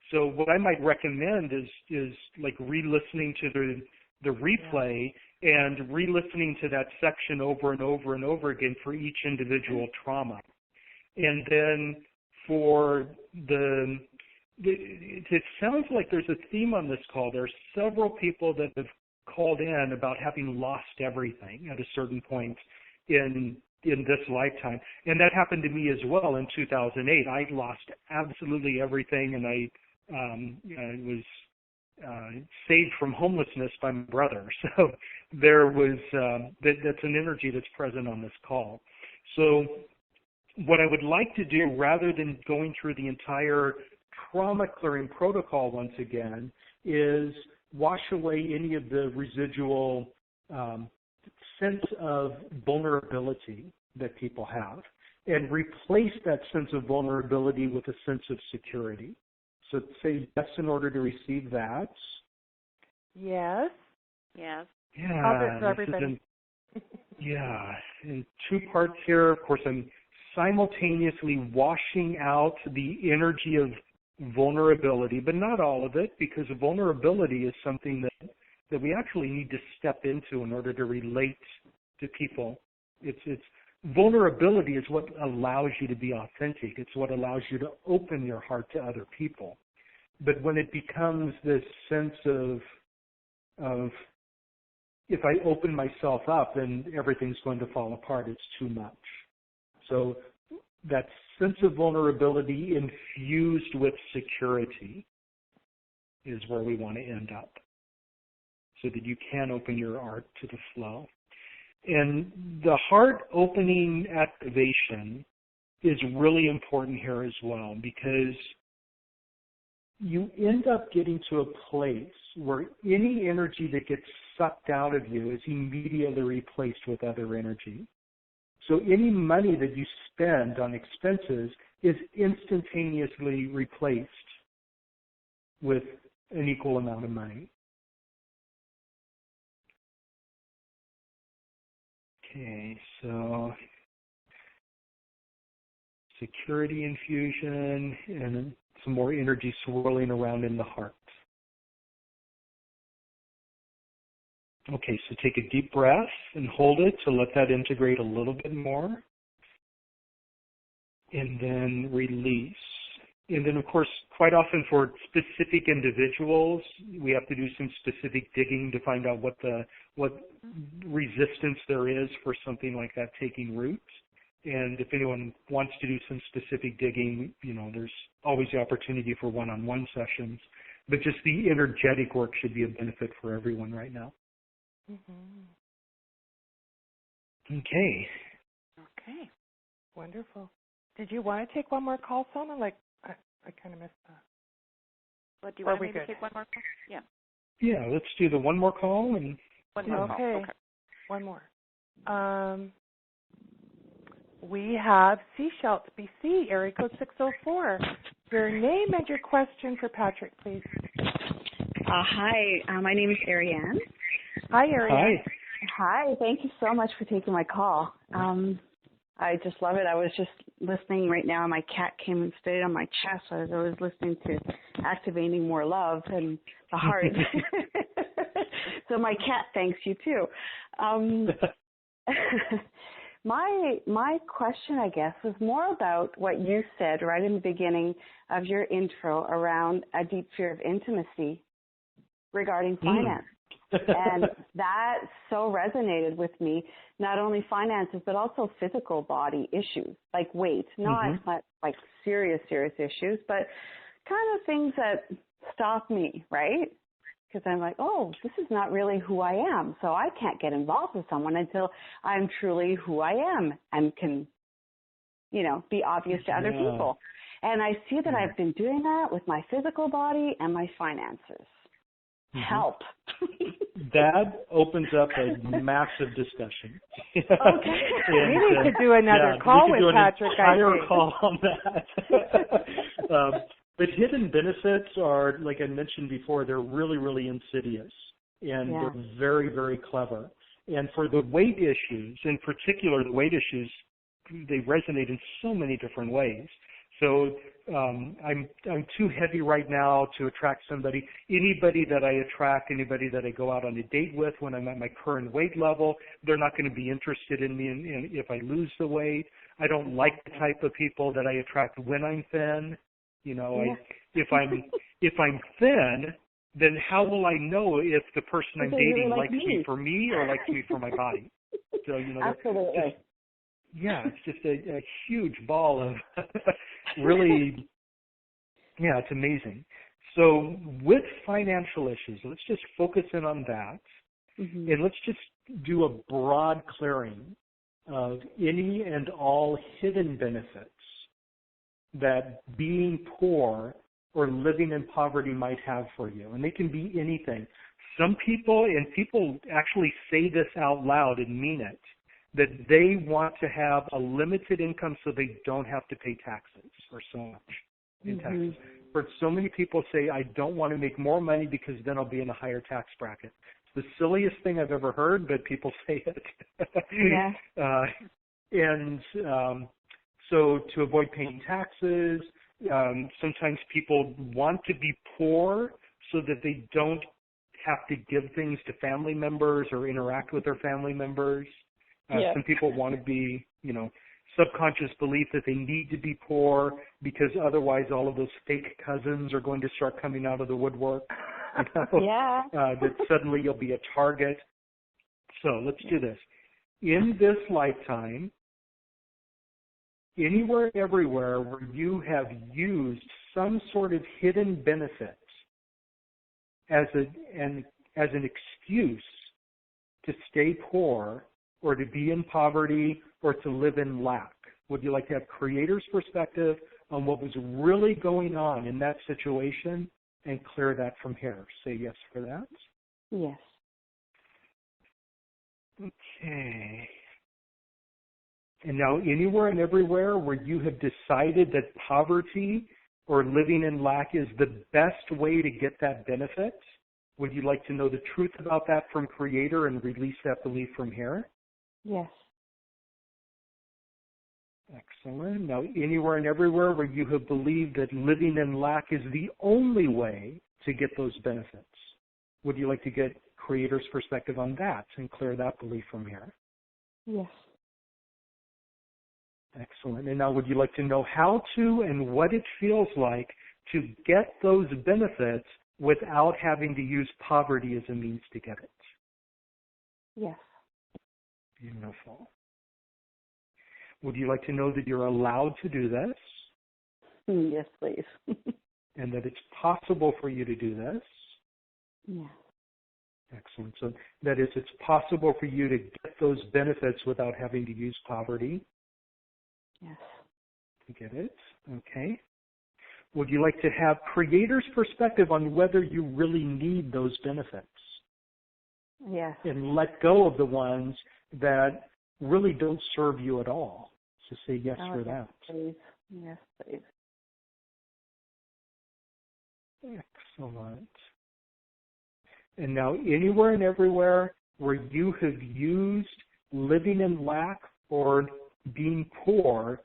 So what I might recommend is like re-listening to the replay and re-listening to that section over and over and over again for each individual trauma. And then for it sounds like there's a theme on this call. There are several people that have called in about having lost everything at a certain point in this lifetime. And that happened to me as well in 2008. I lost absolutely everything, and I was saved from homelessness by my brother. So there was that's an energy that's present on this call. So what I would like to do, rather than going through the entire trauma clearing protocol once again, is wash away any of the residual sense of vulnerability that people have and replace that sense of vulnerability with a sense of security. So say yes in order to receive that. Yes. Yes. Yeah. I'll do it for everybody. In 2 parts here. Of course, I'm simultaneously washing out the energy of vulnerability, but not all of it, because vulnerability is something that we actually need to step into in order to relate to people. It's vulnerability is what allows you to be authentic. It's what allows you to open your heart to other people. But when it becomes this sense of if I open myself up, then everything's going to fall apart, it's too much. So that sense of vulnerability infused with security is where we want to end up, so that you can open your heart to the flow. And the heart opening activation is really important here as well, because you end up getting to a place where any energy that gets sucked out of you is immediately replaced with other energy. So any money that you spend on expenses is instantaneously replaced with an equal amount of money. Okay, so security infusion and some more energy swirling around in the heart. Okay, so take a deep breath and hold it to let that integrate a little bit more. And then release. And then, of course, quite often for specific individuals, we have to do some specific digging to find out what resistance there is for something like that taking root. And if anyone wants to do some specific digging, there's always the opportunity for one-on-one sessions. But just the energetic work should be a benefit for everyone right now. Mm-hmm. Okay. Okay. Wonderful. Did you want to take one more call, Sona? I kind of missed that. But do you want to maybe take one more call? Yeah. Yeah, let's do the one more call. And one more call. Okay. One more. We have Seashelt, BC, area code 604. Your name and your question for Patrick, please. Hi, my name is Ariane. Hi, Ariane. Hi, thank you so much for taking my call. I just love it. I was just listening right now, and my cat came and stayed on my chest as I was listening to Activating More Love and the Heart. So my cat thanks you, too. My question, I guess, was more about what you said right in the beginning of your intro around a deep fear of intimacy regarding finance. And that so resonated with me, not only finances, but also physical body issues, like weight, not like serious issues, but kind of things that stop me, right? Because I'm like, oh, this is not really who I am, so I can't get involved with someone until I'm truly who I am and can, be obvious to other people. And I see that I've been doing that with my physical body and my finances. Help. That opens up a massive discussion. Okay. We need to do another call with Patrick. Entire call on that. But hidden benefits are, like I mentioned before, they're really, really insidious, and they're very, very clever. And for the weight issues, in particular, the weight issues, they resonate in so many different ways. So I'm too heavy right now to attract somebody. Anybody that I attract, anybody that I go out on a date with when I'm at my current weight level, they're not going to be interested in me if I lose the weight. I don't like the type of people that I attract when I'm thin. If I'm thin, then how will I know if the person I'm dating likes me for me or likes me for my body? So Absolutely. It's just a huge ball of really, it's amazing. So with financial issues, let's just focus in on that. Mm-hmm. And let's just do a broad clearing of any and all hidden benefits that being poor or living in poverty might have for you. And they can be anything. Some people, and people actually say this out loud and mean it, that they want to have a limited income so they don't have to pay taxes or so much in taxes. But so many people say, I don't want to make more money because then I'll be in a higher tax bracket. It's the silliest thing I've ever heard, but people say it. Yeah. So to avoid paying taxes, sometimes people want to be poor so that they don't have to give things to family members or interact with their family members. Some people want to be, subconscious belief that they need to be poor because otherwise all of those fake cousins are going to start coming out of the woodwork. That suddenly you'll be a target. So let's do this. In this lifetime, anywhere and everywhere where you have used some sort of hidden benefit as an excuse to stay poor or to be in poverty or to live in lack, would you like to have creator's perspective on what was really going on in that situation and clear that from here? Say yes for that. Yes. Okay. And now anywhere and everywhere where you have decided that poverty or living in lack is the best way to get that benefit, would you like to know the truth about that from Creator and release that belief from here? Yes. Excellent. Now anywhere and everywhere where you have believed that living in lack is the only way to get those benefits, would you like to get Creator's perspective on that and clear that belief from here? Yes. Excellent. And now would you like to know how to and what it feels like to get those benefits without having to use poverty as a means to get it? Yes. Beautiful. Would you like to know that you're allowed to do this? Yes, please. And that it's possible for you to do this? Yeah. Excellent. So that is, it's possible for you to get those benefits without having to use poverty? Yes. To get it? Okay. Would you like to have Creator's perspective on whether you really need those benefits? Yes. And let go of the ones that really don't serve you at all. So say yes for that. Please. Yes, please. Excellent. And now anywhere and everywhere where you have used living in lack or being poor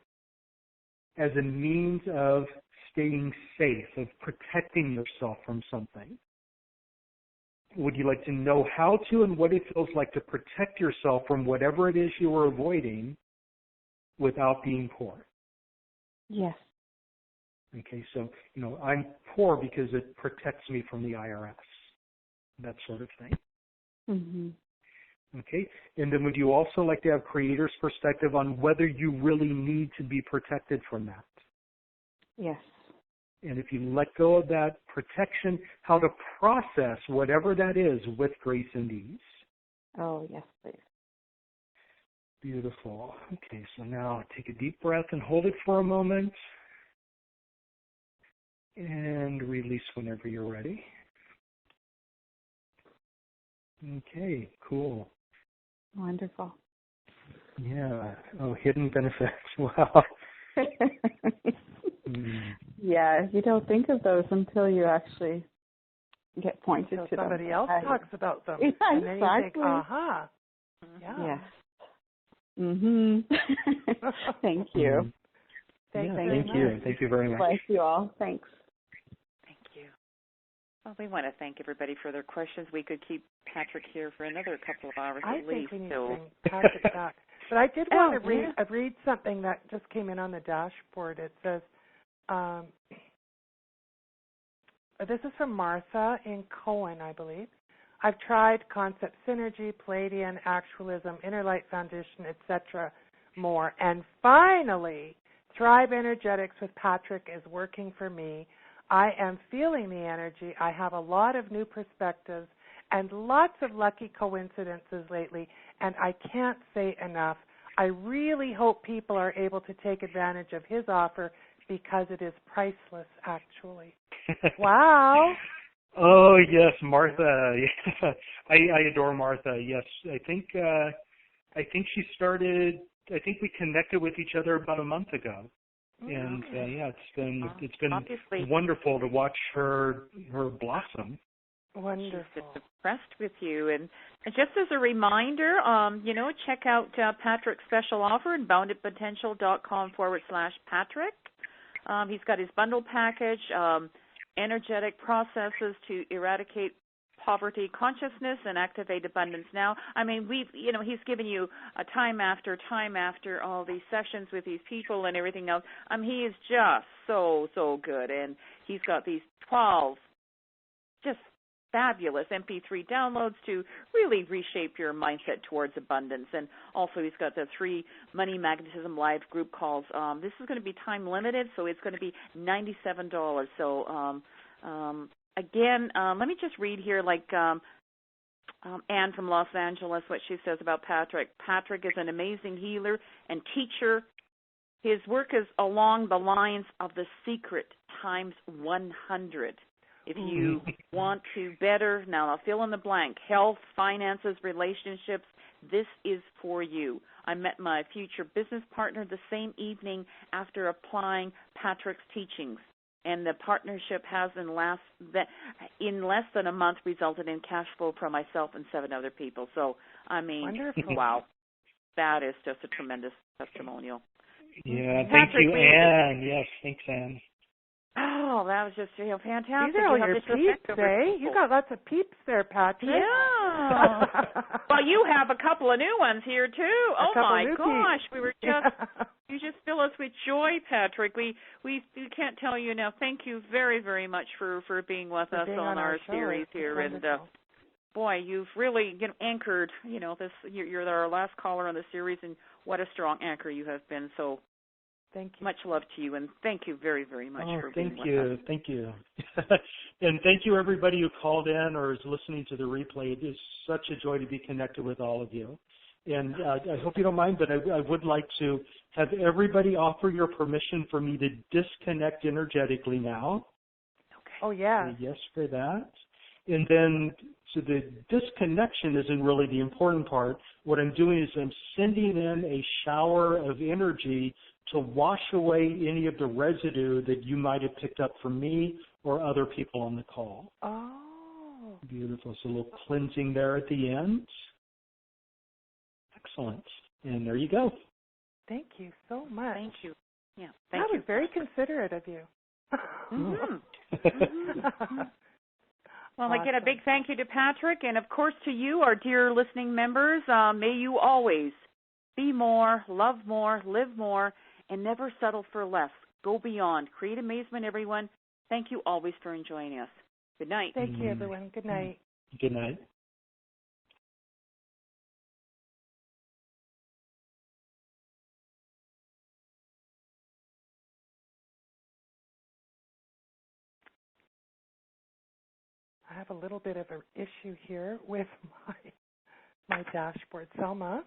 as a means of staying safe, of protecting yourself from something, would you like to know how to and what it feels like to protect yourself from whatever it is you are avoiding without being poor? Yes. Okay, so, I'm poor because it protects me from the IRS, that sort of thing. Mm-hmm. Okay, and then would you also like to have Creator's perspective on whether you really need to be protected from that? Yes. And if you let go of that protection, how to process whatever that is with grace and ease. Oh, yes, please. Beautiful. Okay, so now take a deep breath and hold it for a moment. And release whenever you're ready. Okay, cool. Wonderful. Yeah. Oh, hidden benefits. Wow. Yeah, you don't think of those until you actually get pointed to somebody them. else talks about them. Yeah, and then you think, exactly. aha. Yeah. Yes. Mhm. Thank you. Thank you. Thank you very much. Bless you all. Thanks. Thank you. Well, we want to thank everybody for their questions. We could keep Patrick here for another couple of hours I at think least. we need to bring Patrick back. But I did want to read something that just came in on the dashboard. It says, this is from Martha in Cohen, I believe. I've tried Concept Synergy, Palladian, Actualism, Inner Light Foundation, etc., more. And finally, Thrive Energetics with Patrick is working for me. I am feeling the energy. I have a lot of new perspectives and lots of lucky coincidences lately, and I can't say enough. I really hope people are able to take advantage of his offer because it is priceless, actually. Wow. Oh, yes, Martha. I adore Martha. Yes, I think she started. I think we connected with each other about a month ago, and it's been obviously wonderful to watch her blossom. Wonderful. She's just impressed with you. And just as a reminder, check out Patrick's special offer at boundedpotential.com/Patrick. He's got his bundle package, energetic processes to eradicate poverty consciousness and activate abundance now. I mean, he's given you a time after all these sessions with these people and everything else. He is just so good. And he's got these 12 just fabulous MP3 downloads to really reshape your mindset towards abundance. And also he's got the 3 Money Magnetism Live group calls. This is going to be time limited, so it's going to be $97. So again, let me just read here, like Anne from Los Angeles, what she says about Patrick. Patrick is an amazing healer and teacher. His work is along the lines of The Secret times 100. If you want to better, now I'll fill in the blank, health, finances, relationships, this is for you. I met my future business partner the same evening after applying Patrick's teachings, and the partnership has in less than a month resulted in cash flow for myself and 7 other people. So, wonderful. Wow, that is just a tremendous testimonial. Yeah, Patrick, thank you, Anne. Yes, thanks, Anne. Oh, that was just fantastic. These are all your peeps, eh? You got lots of peeps there, Patrick. Yeah. Well, you have a couple of new ones here too. Oh my gosh, we were just you just fill us with joy, Patrick. We can't tell you enough. Thank you very, very much for being with us on our series here. And boy, you've really anchored. This. You're our last caller on the series, and what a strong anchor you have been. So. Thank you. Much love to you, and thank you very, very much for being with us. Thank you. And thank you, everybody who called in or is listening to the replay. It is such a joy to be connected with all of you. And I hope you don't mind, but I would like to have everybody offer your permission for me to disconnect energetically now. Okay. Oh, yeah. Say yes for that. And then, so the disconnection isn't really the important part. What I'm doing is I'm sending in a shower of energy to wash away any of the residue that you might have picked up from me or other people on the call. Oh. Beautiful. So a little cleansing there at the end. Excellent. And there you go. Thank you so much. Thank you. Yeah, that was very considerate of you. Mm-hmm. Well, awesome. Again, a big thank you to Patrick, and of course to you, our dear listening members. May you always be more, love more, live more, and never settle for less. Go beyond. Create amazement, everyone. Thank you always for joining us. Good night. Thank you, everyone. Good night. Good night. I have a little bit of an issue here with my dashboard. Selma?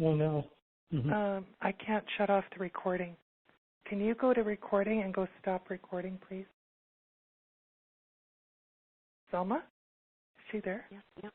Oh, no. Mm-hmm. I can't shut off the recording. Can you go to recording and go stop recording, please? Selma? Is she there? Yes. Yep.